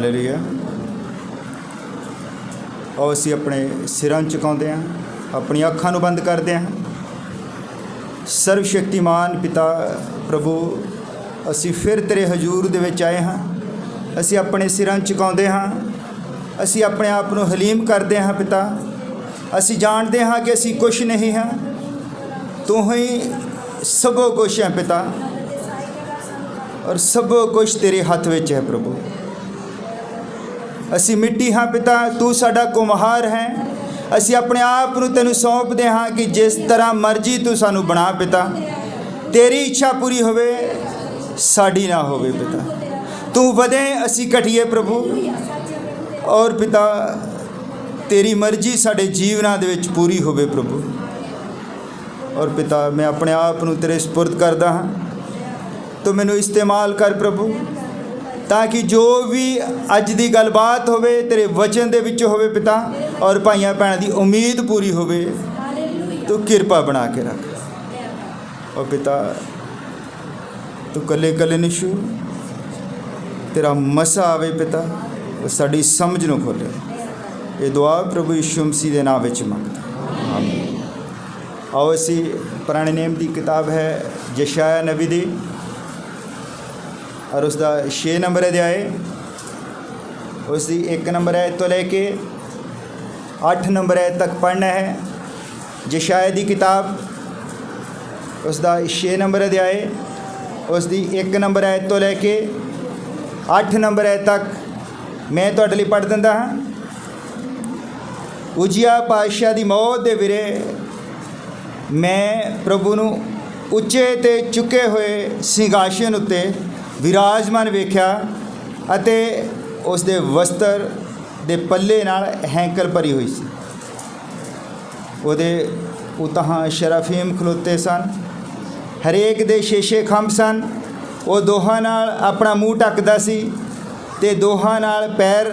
Hallelujah. और असी अपने सिरां झुकाउंदे हैं, अपनी अखां नूं बंद करते हैं। सर्वशक्तिमान पिता प्रभु, असी फिर तेरे हजूर दे विच आए हाँ। असी अपने सिरां झुकाउंदे हाँ, असी अपने आप नूं हलीम करते हाँ पिता। असी जानते हाँ कि असी कुछ नहीं हाँ, तू ही सबो कुछ है पिता, और सबो कुछ तेरे हथ विच है प्रभु। असी मिट्टी हाँ पिता, तू साडा कुम्हार है। असी अपने आप नूं तैनूं सौंपदे हाँ कि जिस तरह मर्जी तू सानू बना पिता, तेरी इच्छा पूरी होवे, साडी ना होवे पिता। तू वधे, असी घटीए प्रभु, और पिता तेरी मर्जी साडे जीवनां दे विच पूरी होवे प्रभु। और पिता मैं अपने आप नूं तेरे सुपुर्द करदा हाँ, तो मैनू इस्तेमाल कर प्रभु, ताकि जो भी अज दी गलबात होवे तेरे वचन दे विच होवे पिता, और भाइयों भैणों दी उम्मीद पूरी होवे। तू किरपा बना के रख। और पिता तू कले कले निशु तेरा मसा आवे पिता, और साडी समझ नूं खोले। ये दुआ प्रभु यीशु मसीह दे नाम विच मंगदा, आमीन। आओ असी पुराने नेम की किताब है यशायाह नबी दी, और उसका 6 नंबर अध्याय, उसकी 1 नंबर आयत तो लेके 8 नंबर आयत तक पढ़ना है। यशायाह की किताब, उसका 6 नंबर अध्याय, उसकी 1 नंबर आयत तो लेके 8 नंबर आयत तक मैं तुहाडे लई पढ़ दिंदा हाँ। उजिया पातशाह की मौत दे विरे मैं प्रभु नूं उच्चे ते चुके हुए सिंघासन उत्ते विराजमान वेख्या, अते उस दे वस्त्र दे पल्ले नाल हैंकल भरी हुई सी। उहदे उतां शराफीम खलोते सन, हरेक दे 6-6 खंभ सन। वो दोहां नाल अपना मूँह ढकदा सी, ते दोहां नाल पैर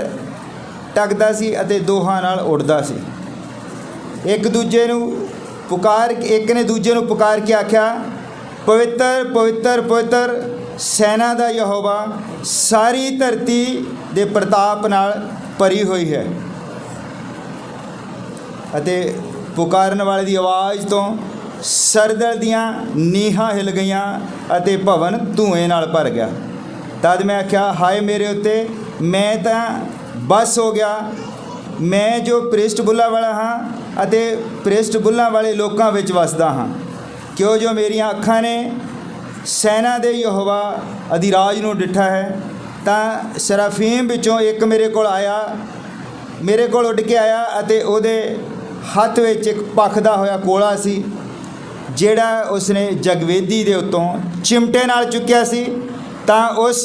ढकदा सी, अते दोहां नाल उड़दा सी। एक दूजे नूं पुकार, एक ने दूजे नूं पुकार के आख्या, पवित्र पवित्र पवित्र सैना दा यहोवा, सारी धरती दे प्रताप नाल भरी हुई है। अते पुकारन वाले दी आवाज़ तो सरदल दियाँ नीहां हिल गईयां, अते भवन धुएं नाल भर गया। तद मैं आख्या, हाय मेरे उत्ते, मैं तां बस हो गया। मैं जो भ्रिष्ट बुल्लां वाला हाँ, अते भ्रिष्ट बुल्लां वाले लोकां विच वसदा हाँ। क्यों जो मेरियां अखां ने सैना दे यहोवा अधिराज नूं डिठा है। तां सराफीम विचों एक मेरे कोल आया, मेरे कोल उड़ के आया, अते उहदे हत्थ विच एक भखदा होया कोला सी, जिहड़ा उसने जगवेदी दे उत्तों चिमटे नाल चुक्या सी। तां उस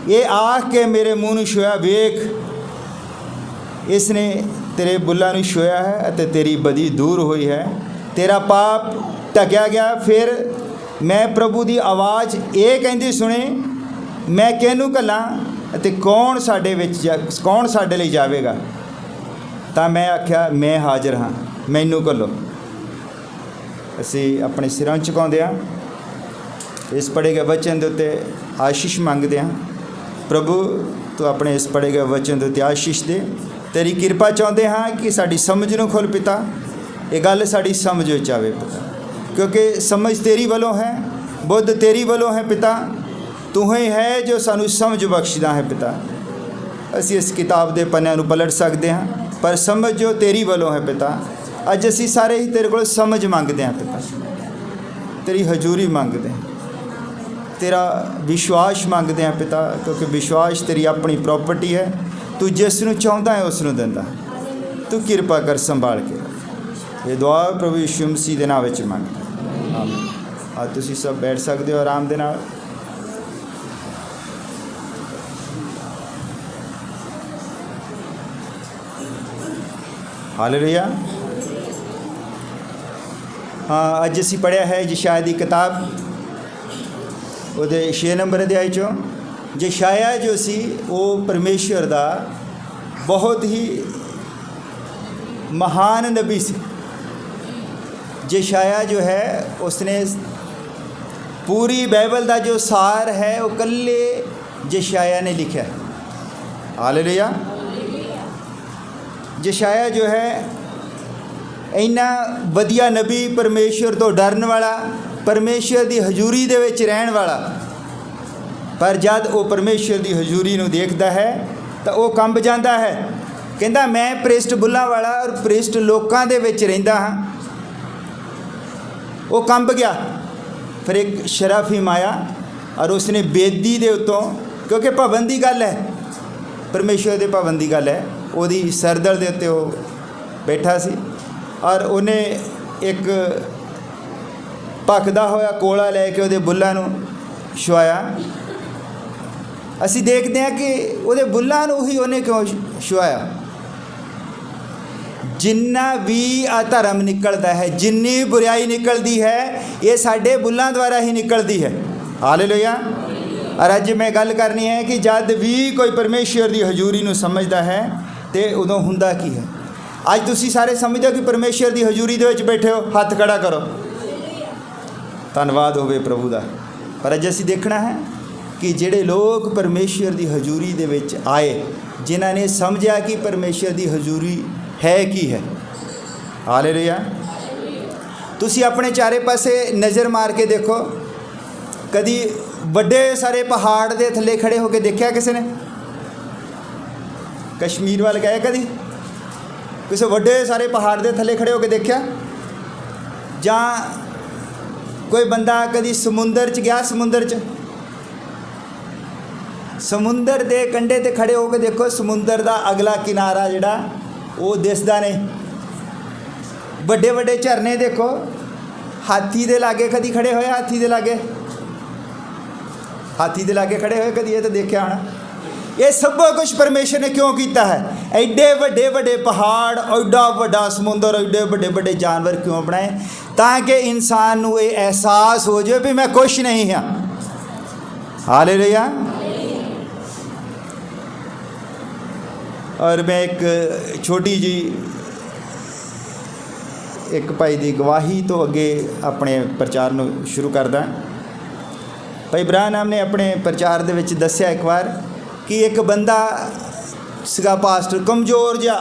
ये आख के मेरे मूँह नूं छुआ, वेख इसने तेरे बुल्लां नूं छुआ है, अते तेरी बदी दूर हुई है, तेरा पाप ढकिया गया। फिर मैं प्रभु की आवाज़ ये कहती सुनी, मैं किहनूं घल्लां अते कौन साडे विच कौन साडे लई जावेगा। तां मैं आख्या, मैं हाज़र हाँ, मैनूं घल्लो। असी अपने सिरां झुकाउंदे हां, इस पढ़े गए वचन दे उत्ते आशीष मंगदे हां। प्रभु तू अपने इस पढ़े गए वचन दे उत्ते आशीष दे, तेरी किरपा चाहुंदे हाँ कि साडी समझ नूं खोल पिता, ये गल साडी समझ विच आवे पिता, क्योंकि समझ तेरी वालों है, बुद्ध तेरी वालों है पिता। तू ही है जो सानू समझ बख्शदा है पिता। असी इस किताब के पन्निਆਂ ਨੂੰ पलट सकते हैं, पर समझ जो तेरी वालों है पिता। अज असी सारे ही तेरे को समझ मंगते हैं पिता, तेरी हजूरी मंगते हैं, तेरा विश्वास मंगते हैं पिता, क्योंकि विश्वास तेरी अपनी प्रॉपर्टी है। तू जिसनूं चाहुंदा है उसनूं दिंदा। तू किरपा कर संभाल के। ये दुआ प्रभु यीशु मसीह दे नाम विच मंगदा, आमीन। आज तुसीं सब बैठ सकते हो आराम दे नाल। हालेलुया। हाँ, अज असीं पढ़िया है यशायाह की किताब, उहदे 6 नंबर अध्याय चों। यशायाह जो सी वो परमेश्वर दा बहुत ही महान नबी सी। यशायाह जो है उसने पूरी बाइबल का जो सार है वो कल्ले यशायाह ने लिखा है। हालेलुया। यशायाह जो है इन्ना वधिया नबी, परमेश्वर तो डरन वाला, परमेश्वर की हजूरी दे विच रहन वाला, पर जब वो परमेश्वर की हजूरी नूं देखदा है तो वो कंब जाता है। कहता मैं प्रेस्ट बुल्लां वाला और प्रेस्ट लोकां दे विच रहिंदा हां। वो कंब गया। फिर एक शराफीम आया और उसने बेदी दे उत्तों, क्योंकि भवन की गल है, परमेश्वर के भवन की गल है, ਉਹਦੀ सरदल ਦੇ ਉੱਤੇ ਉਹ बैठा सी और उन्हें एक भखदा होया कोला लैके ਉਹਦੇ ਬੁੱਲਾਂ ਨੂੰ ਛੁਆਇਆ। ਅਸੀਂ देखते हैं कि ਉਹਦੇ ਬੁੱਲਾਂ ਨੂੰ ही ਉਹਨੇ क्यों ਛੁਆਇਆ। जिन्ना भी अधर्म निकलता है, जिन्नी बुराई निकलती है, ये साढ़े बुल्लां द्वारा ही निकलती है। हालेलुया। और अज मैं गल करनी है कि जब भी कोई परमेश्वर की हजूरी नूं समझदा है तो उदों हुंदा की है। अज तुसीं सारे समझदे हो कि परमेश्वर की हजूरी दे विच बैठे हो, हथ खड़ा करो, धन्नवाद होवे प्रभु दा। पर अज असीं देखना है कि जिहड़े लोग परमेश्वर की हजूरी दे विच आए, जिन्हां ने समझिया कि परमेश्वर की हजूरी है की है। हालेलुया। तुसीं अपने चारे पासे नज़र मार के देखो, कदी ਵੱਡੇ सारे पहाड़ के थले खड़े होकर देखा किसी ने? कश्मीर वाल गए कदी? किसी ਵੱਡੇ सारे पहाड़ के थले खड़े होकर देखा? ਜਾਂ कोई बंदा कदी समुंदर च गया? समुंदर के कंढे ते खड़े होकर देखो, समुंदर का अगला किनारा जिहड़ा वो दिसदा नहीं। ਵੱਡੇ ਵੱਡੇ झरने देखो, हाथी दे लागे कदी खड़े होए? हाथी दे लागे खड़े हुए कदी? ये तो देखा होना। ये सब कुछ परमेश्वर ने क्यों किया है? एडे वड्डे वड्डे पहाड़, एडा वड्डा समुंदर, एडे वड्डे वड्डे जानवर क्यों बनाए? ताकि इंसान को ये एहसास हो जाए भी मैं कुछ नहीं हाँ। हालेलुया। और मैं एक छोटी जी एक भाई की गवाही तो अगे अपने प्रचार को शुरू करदा। भाई ब्राहनाम ने अपने प्रचार दे विच दस्सिया एक बार कि एक बंदा सीगा पास्टर, कमज़ोर जिहा,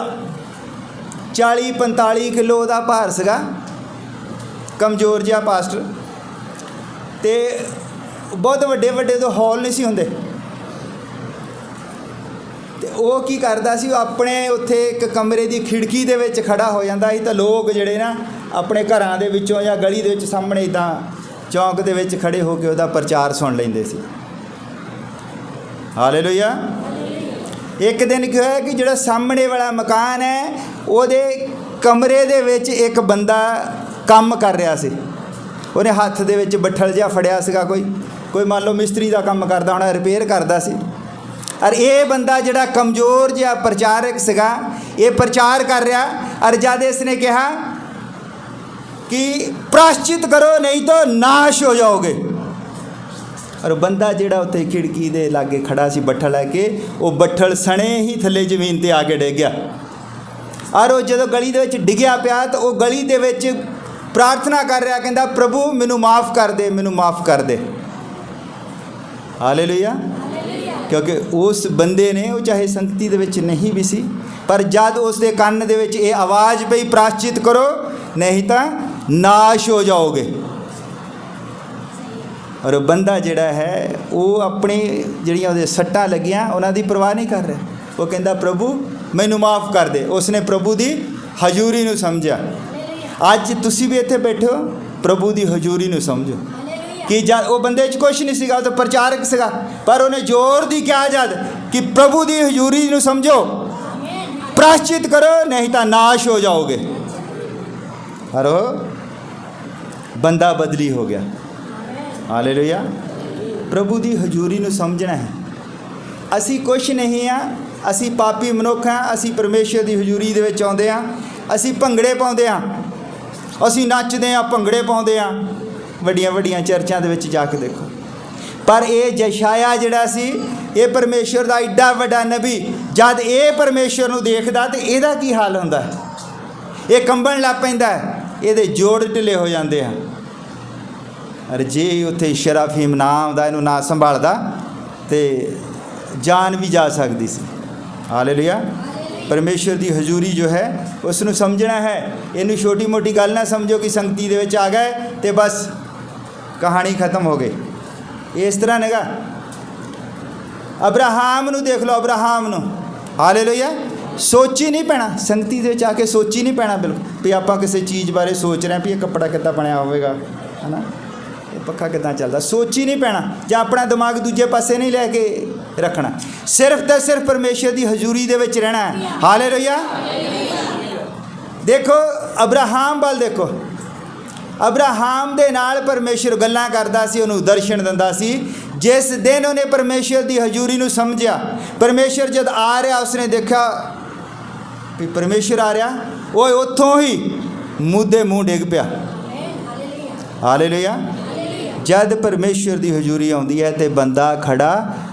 40-45 किलो का भार सीगा, कमज़ोर जिहा पास्टर, ते बहुत वड्डे वड्डे तो हॉल नहीं सी हुंदे। ते वो की करदा सी, अपने उत्थे एक कमरे की खिड़की दे विच खड़ा हो जांदा सी, तो लोग जिहड़े ना अपने घरां दे विचों या गली दे विच सामने इदां चौंक दे विच खड़े होकर उसदा प्रचार सुन लेंदे सी। हालेलुया। एक दिन क्या होया कि जिहड़ा सामने वाला मकान है उहदे कमरे दे विच एक बंदा काम कर रहा सी। उहने हत्थ दे विच बट्ठल जिहा फड़िया सीगा, कोई मान लो मिस्त्री का काम करदा होना, रिपेयर करदा सी। और ये बंदा जिहड़ा कमज़ोर जिहा प्रचारक सीगा, ये प्रचार कर रहा, और जद इसने कहा कि प्राश्चित करो नहीं तो नाश हो जाओगे। और बंदा जिहड़ा उत्थे खिड़की दे लागे खड़ा सी बट्ठल लैके, वो बट्ठल सने ही थले जमीन ते आके डिग गया। और वो जो गली दे विच डिग्या पिया तो वो गली दे विच प्रार्थना कर रहा, कहंदा प्रभु मैनू माफ़ कर दे, मैनू माफ़ कर दे। हालेलुया। क्योंकि उस बंदे ने, वो चाहे संगति दे विच नहीं भी सी, पर जद उसके कान दे विच ये आवाज़ पई प्राश्चित करो नहीं तो नाश हो जाओगे। और बंदा जिहड़ा है वो अपनी जिहड़ियां उहदे सट्टां लगियां उन्हां दी परवाह नहीं कर रहा। वो कहंदा प्रभु मैनू माफ़ कर दे। उसने प्रभु की हजूरी नूं समझिया। अज तुसीं भी इत्थे बैठे हो, प्रभु की हजूरी नूं समझो कि जद वो बंदे च कुछ नहीं सीगा, तो प्रचारक सीगा, पर उन्हें जोर दी क्या जद कि प्रभु की हजूरी नूं समझो, प्राश्चित करो नहीं तो नाश हो जाओगे। और बंदा बदली हो गया। हालेलुया। प्रभु की हजूरी नूं समझना है। असी कुछ नहीं हाँ, असी पापी मनुख हाँ, असी परमेश्वर की हजूरी दे विच आउंदे हाँ, असी भंगड़े पाउंदे हाँ, असी नचदे हाँ, भंगड़े पाउंदे हाँ, वड्डियां वड्डियां चर्चां दे विच जाके देखो। पर ये यशायाह जिहड़ा सी, ये परमेश्वर का एडा वड्डा नबी, जद ये परमेश्वर नूं देखदा तो इहदा की हाल हुंदा है? ये कंबण लग पैंदा है, ये जोड़ ढिले हो जाते हैं। अरे जे उत्थे शराफीम नाम दा इहनूं ना संभालदा तो जान भी जा सकती सी। हालेलुया। परमेश्वर की हजूरी जो है उसनू समझना है। इनू छोटी मोटी गल ना समझो कि संगति दे विच आ गए तो बस कहानी खत्म हो गई। इस तरह नेगा। अब्राहम नू देख लो, अब्राहम नू हालेलुया। सोची नहीं पैना, संगति दे विच आके सोची नहीं पैना बिल्कुल भी आप किसी चीज़ बारे सोच रहे हैं भी ये कपड़ा कितना बनया होगा, है ना, ये पक्का कितना चलता, सोची नहीं पैना या अपना दिमाग दूजे पासे नहीं लैके रखना। सिर्फ तो सिर्फ परमेश्वर की हजूरी दे विच रहना है। हालेलुया। देखो अब्राहम वाल देखो, अब्राहम दे नाल परमेश्वर गल्लां करदा सी, उन्होंने दर्शन दिंदा सी। जिस दिन उन्हें परमेश्वर की हजूरी नू समझिया, परमेश्वर जब आ रहा उसने देखा भी परमेश्वर आ रहा, वो उत्थों ही मुद्दे मूँह डिग पिया। हालेलुया। जब परमेश्वर की हजूरी आउंदी है तो बंदा खड़ा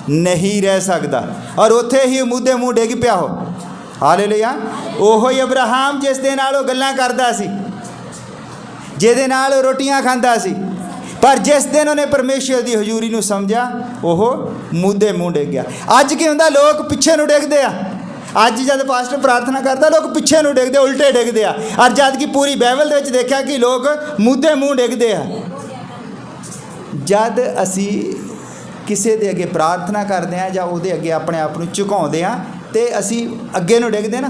नहीं रह सकता और उत्थे ही मुद्दे मूँह डिग पिया हो। हालेलुया। ओहो ही अब्राहम जिस दे नाल वो गल्लां करदा सी, जिहदे नाल रोटियां खांदा सी, पर जिस दिन उन्हें परमेश्वर की हजूरी नू समझा ओह मुद्दे मूँह डिग गया। अज की हुंदा लोग पिछे नू डिगदे आ। अज जब पास्टर प्रार्थना करता लोग पिछे नू डिगदे, उल्टे डिगदे आ। और जद कि पूरी बाइबल दे विच देखा कि लोग मुद्दे मूँह डिगदे आ। जद असी किसी दे अगे प्रार्थना करते हैं या उहदे अगे अपने आप नू झुकाउंदे आ ते असी अगे नू डिगदे ना,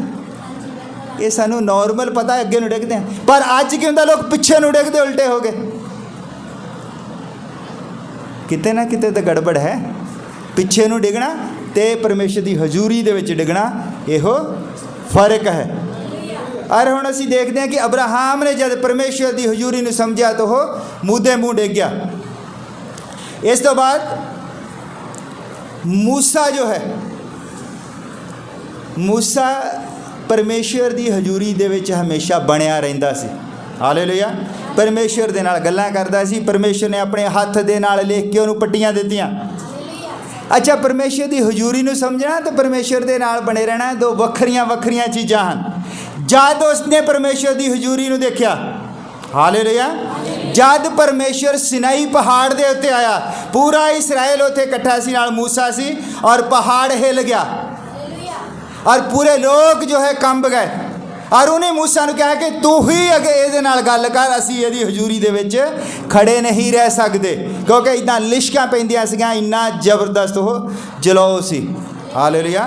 ये सानू नॉर्मल पता है अगे नू डिगदे हैं। पर अज की हुंदा लोग पिछे नू डिगदे, उल्टे हो गए। किते ना किते तो गड़बड़ है। पिछे नू डिगना ते परमेश्वर की हजूरी दे विच डिगना, इहो फर्क है। और हुण असी देखते हैं कि अब्राहम ने जब परमेश्वर की हजूरी नू समझा तो वह मुद्दे मूँह डिग गया। इस तो बाद मूसा जो है, मूसा परमेश्वर की हजूरी दे विच हमेशा बनिया रहिंदा सी। हालेलुया। परमेश्वर दे नाल गल्लां करदा सी। परमेश्वर ने अपने हत्थ दे नाल लिख के उन्होंने पट्टियां दित्तियां। अच्छा, परमेश्वर की हजूरी नू समझना तो परमेश्वर दे नाल बने रहना दो वखरियां वखरियां चीज़ां हन। जद उसने परमेश्वर की हजूरी नू देखा, हालेलुया, जद परमेश्वर सिनाई पहाड़ दे उत्ते आया, पूरा इसराइल उत्थे इकट्ठा सी, नाल मूसा सी, और पहाड़ हिल गया और पूरे लोग जो है कंब गए। और उन्हें मूसा ने कहा कि तू ही अगे ये नाल गल कर, असी ये हजूरी दे विच खड़े नहीं रह सकते, क्योंकि इतना लिशकां पैंदियां सीगियां, इन्ना जबरदस्त हो जलाओ सी। हालेलुया।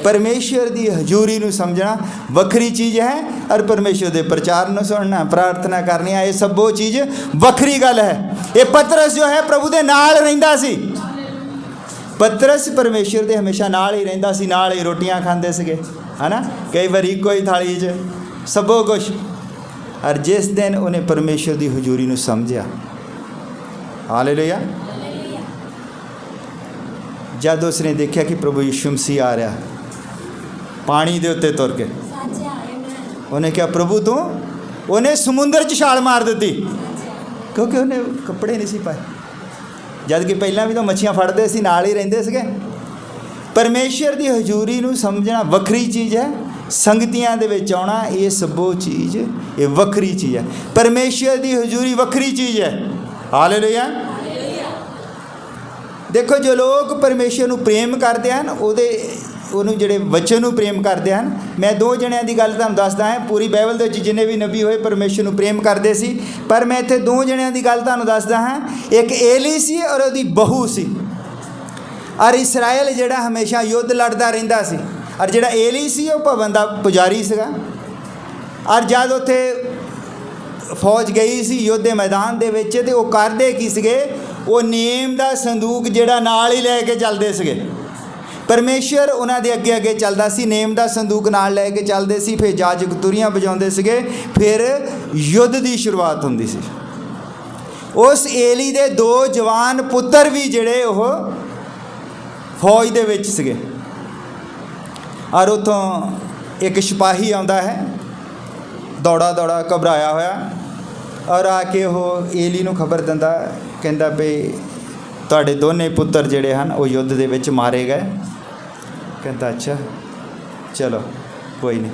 परमेश्वर की हजूरी नू समझना वखरी चीज़ है और परमेश्वर के प्रचार नू सुनना, प्रार्थना करनी, ये सब वो चीज़ वखरी गल है। ये पतरस जो है प्रभु के नाल रहिंदा सी। पतरस परमेश्वर के हमेशा नाल ही रहिंदा सी, नाल ही रोटियां खांदे सीगे, है ना, कई बार इको ही थाली च सबो कुछ। और जिस दिन उन्हें परमेश्वर की हजूरी नू समझिया, हालेलुया, जब उसने देखा कि प्रभु यीशु मसीह आ रहा पानी दे उत्ते तुर के, उन्हें क्या प्रभु तू, उन्हें समुंदर च छाल मार दी, क्योंकि उन्हें कपड़े नहीं सी पाए। जद कि पहला भी तो मच्छियाँ फड़ते सी, नाल ही रहिंदे सीगे। परमेश्वर की हजूरी नू समझना वखरी चीज़ है। संगतियां दे विच आउणा ये सबो चीज़ ये वखरी चीज़ है। परमेश्वर की हजूरी वखरी चीज़ है। हालेलुया। देखो जो लोग परमेश्वर नू प्रेम करते हैं उहदे उन्होंने जिहड़े वचन नू प्रेम करते हैं, मैं दो जणियां की गल तुहानूं दसदा है। पूरी बाइबल दे विच जिन्ने भी नबी होए परमेश्वर नू प्रेम करते सी, पर मैं इत्थे दो जणियां की गल तुहानूं दसदा हाँ। एक एली सी और उहदी बहू सी। और इसराइल जिहड़ा हमेशा युद्ध लड़दा रहिंदा सी, और जिहड़ा एली सी वो भवन दा पुजारी सीगा। और जद उत्थे फौज गई सी युद्ध के मैदान दे विच ते वो करदे की सीगे, वो नेम दा संदूक जिहड़ा नाल ही लैके चलदे सीगे। परमेश्वर उन्हां दे अगे अगे चलदा सी, नेम दा संदूक नाल लैके चलदे सी। फिर जाजक तुरियां बजाउंदे सीगे, फिर युद्ध की शुरुआत हुंदी सी। उस एली दे दो जवान पुत्र भी जिहड़े वो फौज दे विच सीगे। और उत्थों एक सिपाही आउंदा है दौड़ा दौड़ा घबराया होया, और आके वो एली नूं खबर दिंदा, कहंदा भी तुहाडे दोने पुत्र जिहड़े हन वो युद्ध दे विच मारे गए। कहंदा अच्छा चलो कोई नहीं।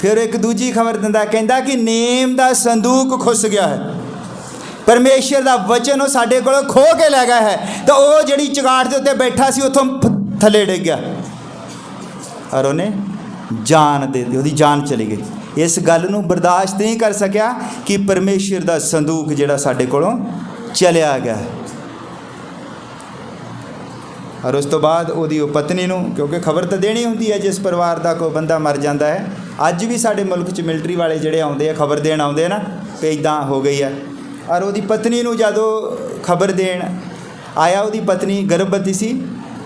फिर एक दूजी खबर दिंदा, कहंदा कि नेम दा संदूक खुस गया है, परमेश्वर दा वचन वो साडे कोलों खो के लै गया है। तो वो जिहड़ी चगाट दे उत्ते बैठा सी उत्थों थल्ले डिग गया। और उन्हें जान दे दी, उसकी जान चली गई। इस गल नूं बर्दाश्त नहीं कर सकिया कि परमेश्वर का संदूक जिहड़ा साडे कोलों चलिया गया। और उस तो बाद वो पत्नी नूं, क्योंकि खबर तो देनी होंदी है जिस परिवार का कोई बंदा मर जाता है। अज भी साडे मुल्क च मिलटरी वाले जिहड़े आउंदे आ खबर देण आउंदे ना कि इदां हो गई है। और वो पत्नी नूं जदों खबर देण आया, वो पत्नी गर्भवती सी,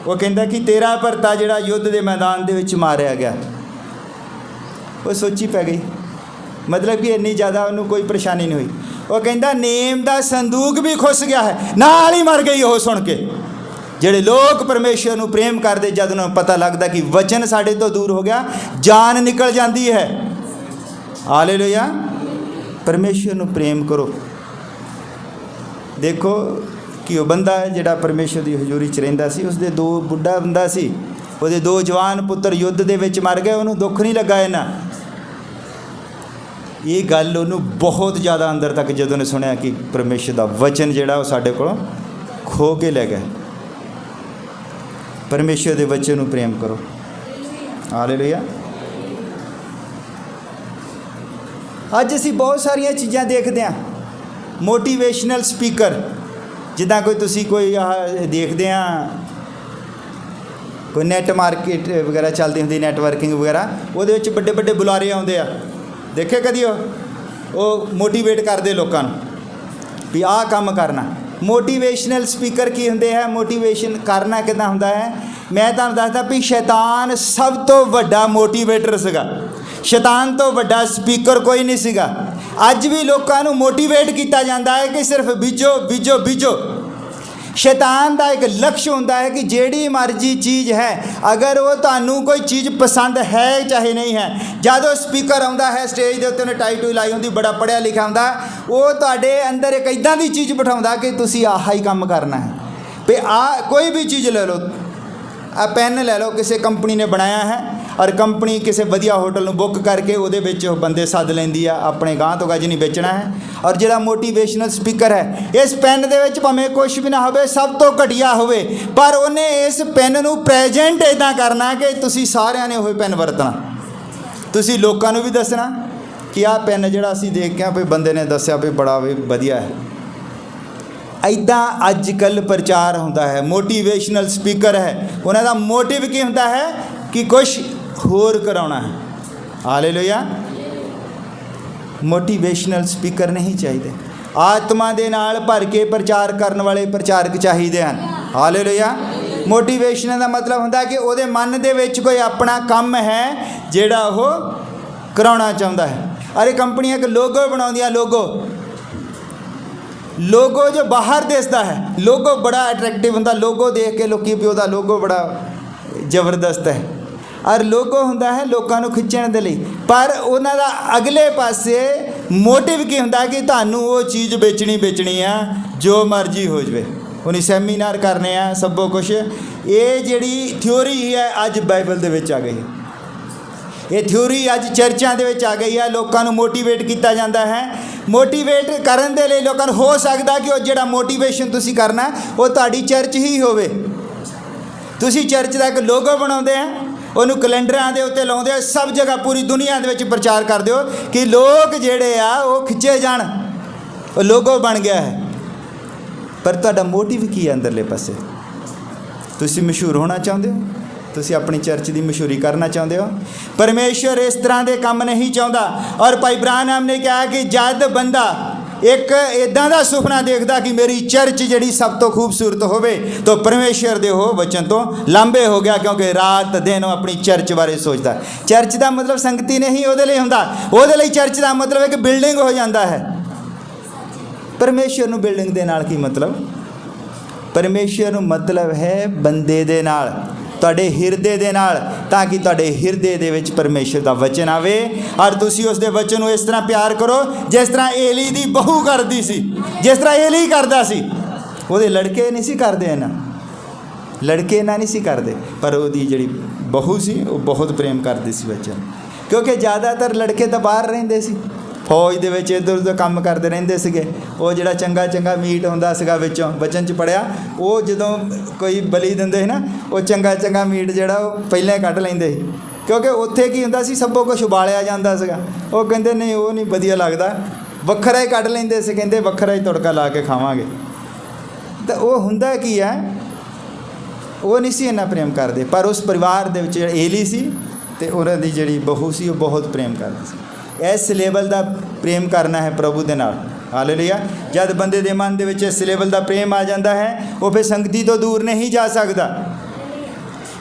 वो कहता कि तेरा भरता जिहड़ा युद्ध के मैदान दे विच मारिया गया। वो सोची पै गई, मतलब कि इन्नी ज़्यादा उन्होंने कोई परेशानी नहीं हुई। वो कहता नेम का संदूक भी खुस गया है, नाल ही मर गई। वो सुन के ਜਿਹੜੇ लोग परमेश्वर ਨੂੰ प्रेम करते, जब उन्हें पता लगता कि वचन साढ़े तो दूर हो गया, जान निकल जाती है। हालेलुया। परमेश्वर ਨੂੰ प्रेम करो। देखो कि वह बंदा जिहड़ा परमेश्वर की हजूरी च रहिंदा सी, उसदे दो बुढ़ा बंदा सी, ਉਹਦੇ दो जवान पुत्र युद्ध ਦੇ ਵਿੱਚ मर गए, ਉਹਨੂੰ दुख नहीं लगा इन्ना। ये गल ਉਹਨੂੰ बहुत ज़्यादा अंदर तक ਜਦੋਂ ने सुनिया कि परमेश्वर का वचन जिहड़ा ਉਹ ਸਾਡੇ ਕੋਲੋਂ खो के ले गए। परमेश्वर के वचन ਨੂੰ प्रेम करो। हालेलुया। अज असी बहुत सारिया चीज़ां देखते हैं, मोटिवेशनल स्पीकर, जिदा कोई तुसी कोई देखते हैं, कोई नैट मार्केट वगैरह चलती होंगी, नैटवर्किंग वगैरह, वो बड़े बड़े बुलारे आते हैं, देखे कदी वो मोटिवेट करते लोगों भी आ काम करना। मोटिवेशनल स्पीकर की होंगे है, मोटिवेशन करना कितना होंदा है। मैं तुहानूं दसदा भी शैतान सब तो वड्डा मोटिवेटर सीगा, शैतान तो वड्डा स्पीकर कोई नहीं सीगा। अज भी लोगों को मोटिवेट किया जाता है कि सिर्फ बीजो बीजो बीजो। शैतान का एक लक्ष्य होता है कि जेड़ी मर्जी चीज़ है, अगर वो तुहानूं कोई चीज़ पसंद है चाहे नहीं है, जदों स्पीकर आता है स्टेज के उत्ते उन्हें टाई टूई लाई होंगी, बड़ा पढ़िया लिखा होंदा, वो तुहाडे अंदर एक इदां दी चीज़ बिठाउंदा कि तुसीं आह ही काम करना है। भी आ कोई भी चीज़ ले लो, आ पेन ले लो, किसी कंपनी ने बनाया है और कंपनी किसी वधिया होटल में बुक करके वो बंदे सद लेंदी है, अपने गांह तो गज नहीं बेचना है। और जिहड़ा मोटिवेशनल स्पीकर है, इस पेन दे विच भावें कुछ भी ना होवे, सब तो घटिया होवे, पर उन्हें इस पेन नूं प्रेजेंट इदां करना कि तुसीं सारिआं ने ओही पेन वरतना, तुसीं लोकां नूं भी दसना कि आह पेन जिहड़ा असीं देख के भी बंदे ने दस्सिया भी बड़ा भी वधिया है। इदां अजकल प्रचार होंदा है। मोटिवेशनल स्पीकर है, उन्हां दा मोटिव की होंदा है कि कुछ होर कराउणा है। हालेलुया। मोटिवेशनल स्पीकर नहीं चाहिए, आत्मा दे नाल भर के प्रचार करने वाले प्रचारक चाहिए हैं। हालेलुया। मोटिवेशन का मतलब होंदा कि उहदे मन दे विच कोई अपना काम है जिहड़ा वो कराउणा चाहुंदा है। अरे कंपनियां एक लोगो बनाउंदियां, लोगो जो बाहर दिसदा है, लोगो बड़ा अट्रैक्टिव होंदा, लोगो देख के लोग भी उहदा लोगो बड़ा जबरदस्त है, और लोगो होंदा है लोगों को खिंचण दे लई, पर उन्हां दा अगले पासे मोटिव की होंदा कि तुहानूं वो चीज़ बेचनी आ, जो मर्जी हो जाए। उन्हें सैमीनार करने आ, सबो कुछ। ये जिहड़ी थ्योरी है अज बाइबल दे विच आ गई, ये थ्योरी अज चर्चां दे विच आ गई है। लोगों को मोटिवेट किया जाता है। मोटिवेट करन दे लई लोगों हो सकता कि वो जिहड़ा मोटिवेशन तुसीं करना वो तुहाडी चर्च ही होवे। तुसीं चर्च का एक लोगो बनाउंदे हैं, उन्होंने कैलेंडरां दे उत्ते लाउंदे हो, सब जगह पूरी दुनिया दे विच प्रचार करदे हो कि लोग जिहड़े आ वो खिच्चे जाण, वो लोगो बन गया है। पर तुहाडा मोटिव की है अंदरले पासे? तुसीं मशहूर होना चाहुंदे हो? तुसीं अपनी चर्च की मशहूरी करना चाहुंदे हो? परमेश्वर इस तरह के काम नहीं चाहुंदा। और भाई ब्रानम ने कहा कि जद बंदा एक इदां दा सुपना देखदा कि मेरी चर्च जिहड़ी सब तो खूबसूरत होवे, तो परमेश्वर दे हो वचन तो लांबे हो गया, क्योंकि रात दिन अपनी चर्च बारे सोचता। चर्च का मतलब संगति नहीं उहदे लई हुंदा, उहदे लई चर्च का मतलब एक बिल्डिंग हो जाता है। परमेश्वर नूं बिल्डिंग दे नाल की मतलब? परमेश्वर नूं मतलब है बंदे दे नाल, तुहाडे हिरदे दे नाल, ताकि तुहाडे हिरदे दे विच परमेश्वर दा वचन आवे और तुसीं उस दे वचन नूं इस तरह प्यार करो जिस तरह एली दी बहू करदी सी, जिस तरह एली करदा सी। उहदे लड़के नहीं सी करदे, इन्हां लड़के इन्हां नहीं सी करदे, पर उहदी जिहड़ी बहू सी वो बहुत प्रेम करदी सी वचन, क्योंकि ज़्यादातर लड़के तो बाहर रहिंदे सी, फौज दे विच इधर उधर काम करते रहंदे सीगे। वो जिहड़ा चंगा चंगा मीट हुंदा सीगा विचों, वचन च पढ़िया, वो जदों कोई बली दिंदे सी ना, वो चंगा चंगा मीट जिहड़ा वो पहले कढ लैंदे सी, क्योंकि उत्थे की हुंदा सी सब कुछ उबालिया जाता सीगा। वो कहंदे नहीं वो नहीं वधिया लगदा, वखरा ही कढ़ लैंदे सी, कहंदे वखरा ही तुड़का ला के खावांगे। तो वो हुंदा की है, वो नहीं सी इन्ना प्रेम करते, पर उस परिवार दे विच एली सी ते उन्हां दी जिहड़ी बहू सी वो बहुत प्रेम करदी सी। इस लेवल का प्रेम करना है प्रभु दे नाल। हालेलुया। जब बंदे दे मन दे विच इस लेवल का प्रेम आ जाता है, वो फिर संगति तो दूर नहीं जा सकता,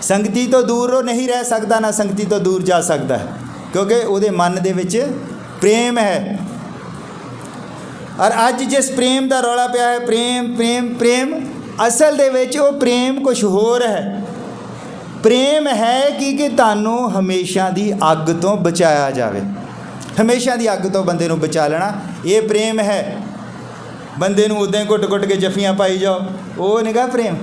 संगति तो दूर वो नहीं रह सकता, ना संगति तो दूर जा सकता है, क्योंकि उहदे मन दे विच प्रेम है। और अज जिस प्रेम का रौला पिया है, प्रेम प्रेम प्रेम, असल दे विच वो प्रेम कुछ होर है। प्रेम है कि तुहानू हमेशा की अग तो बचाया जाए, हमेशा की अग तो बंदे नू बचा लेना, ये प्रेम है। बंदे नू उदां घुट घुट के जफियां पाई जाओ, वो निगा प्रेम।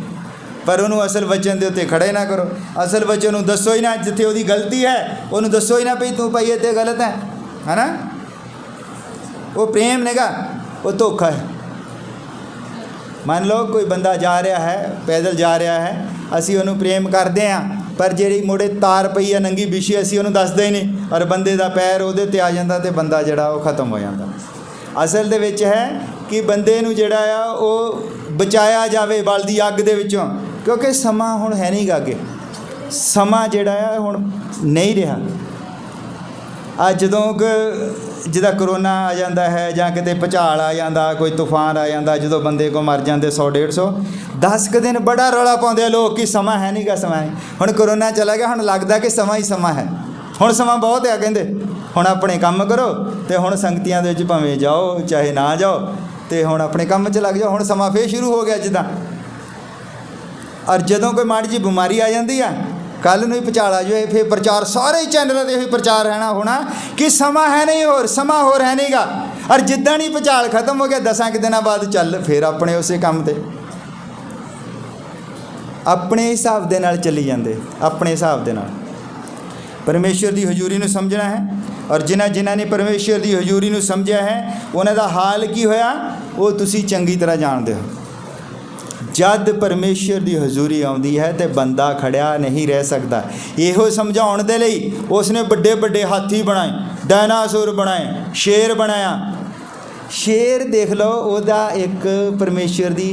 पर उन्होंने असल वचन के उत्ते खड़े ना करो, असल वचन नू दसो ही ना, जिथे उसकी गलती है उन्होंने दसो ही ना भी तू भाई इतने गलत है ना। वो प्रेम नेगा, वो धोखा है। मान लो कोई बंदा जा रहा है, पैदल जा रहा है, असी उन्होंने प्रेम करते हैं, पर जी मुड़े तार पई है नंगी बिछी, असी उन्होंने दसदे ही नहीं, और बंदे का पैर वो आ जाता तो बंदा जड़ा वो खत्म हो जाता। असल दे विच है कि बंदे नू जड़ा आ वो बचाया जाए बलदी अग दे विचों, क्योंकि समा हुण है नहीं गा अगे, समा जड़ा आ हुण नहीं रहा। अज जदों जिदा करोना आ जाता है, जां किते भुचाल आ जाता, कोई तूफान आ जाता, जो बंदे को मर जाते 100-150, 10 दिन बड़ा रौला पाते लोग कि समा है नहीं गा, समा है। हुण करोना चला गया, हुण लगता कि समा ही समा है, हुण समा बहुत है, कहते हुण अपने काम करो, तो हुण संगतियां दे विच भावें जाओ चाहे ना जाओ, तो हुण अपने काम च लग जाओ। हुण समा फिर शुरू हो गया जिदा। और जदों कोई माड़ी जी बीमारी आ जाती है, कल नूं ही भुचाल आ जाए, फिर प्रचार सारे ही चैनलों पर यही प्रचार रहना होना कि समा है नहीं, होर समा होर है नहीं गा। और जिद्दां ही भुचाल खत्म हो गया, 10 दिनों बाद चल फिर अपने उस काम ते अपने हिसाब दे नाल चली जाते, अपने हिसाब दे नाल। परमेश्वर की हजूरी नूं समझना है, और जिन्हां ने परमेश्वर की हजूरी नूं समझिया है उन्हां दा हाल की होया वो तुसीं चंगी तरह जानते हो। जद परमेश्वर की हजूरी आउंदी है तो बंदा खड़िया नहीं रह सकता। इहो समझाउण दे लई उसने बड़े बड़े हाथी बनाए, डायनासोर बनाए, शेर बनाया। शेर देख लो, उहदा एक परमेश्वर की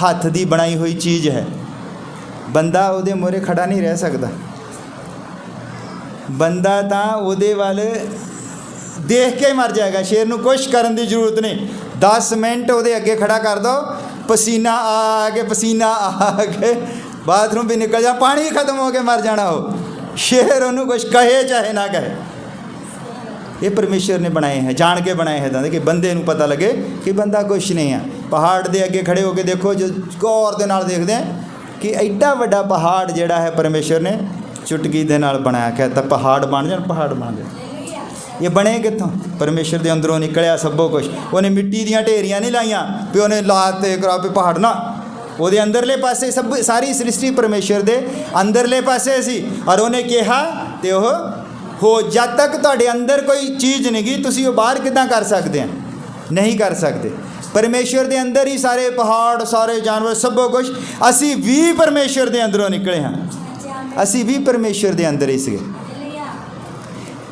हथ की बनाई हुई चीज़ है, बंदा उहदे मोरे खड़ा नहीं रह सकता। बंदा तां उहदे वाल देख के ही मर जाएगा। शेर नूं कुछ करन दी जरूरत नहीं, 10 मिनट उहदे अगे खड़ा कर दो, पसीना आ के पसीना आ के बाथरूम भी निकल जा, पानी खत्म हो के मर जाना हो। शेर उन्होंने कुछ कहे चाहे ना कहे, ये परमेश्वर ने बनाए हैं, जान के बनाए हैं तां कि बंदे नूं पता लगे कि बंदा कुछ नहीं है। पहाड़ के अगे खड़े होकर देखो, जो गौर दे नाल देखते हैं कि एडा वड्डा पहाड़ जिहड़ा है परमेश्वर ने चुटकी दे नाल बनाया। कहता पहाड़ बन जाण, पहाड़ बन जाए। ये बने कितों? परमेश्वर के अंदरों निकलिया सबो कुछ। उन्हें मिट्टी दियाँ ढेरियां नहीं लाइया भी उन्हें लाते करा पे पहाड़ ना, वो अंदरले पासे सब सारी सृष्टि परमेश्वर के अंदरले पासे सी। और उन्हें कहा तो हो, जब तक तुहाडे अंदर कोई चीज़ नहीं गई तुसीं वो बाहर किदां कर सकते हैं? नहीं कर सकते। परमेश्वर के अंदर ही सारे पहाड़, सारे जानवर, सबो कुछ। असी भी परमेश्वर के अंदरों निकले हाँ, असी भी परमेश्वर के अंदर ही सी।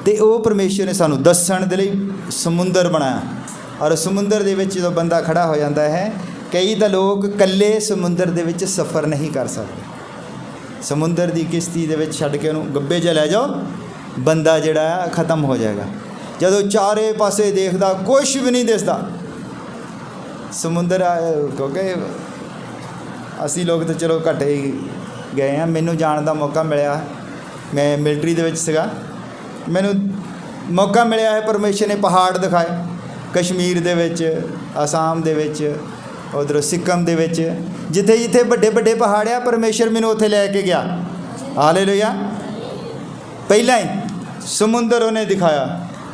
तो वो परमेश्वर ने सानू दसण दे लई समुंदर बनाया। और समुंदर दे विच जो बंदा खड़ा हो जाता है, कई तो लोग कल्ले समुंदर दे विच सफ़र नहीं कर सकते। समुंदर की किश्ती दे विच छड्ड के उन्होंने गब्बे च लै जाओ, बंदा जिहड़ा ख़त्म हो जाएगा। जदों चारे पासे देखदा कुछ भी नहीं दिसदा समुंदर। क्योंकि असी लोग तो चलो घट ही गए हैं, मैनू जाण दा मौका मिलिया, मैं मिलटरी दे विच सीगा, मैनू मौका मिलिया है। परमेश्वर ने पहाड़ दिखाए कश्मीर दे विच, आसाम दे विच, उधर सिक्किम दे विच, जिथे जिथे बड़े बड़े पहाड़ आ, परमेश्वर मैनू उत्थे लैके गया। हालेलुया। पहला ही समुंदर उन्हें दिखाया।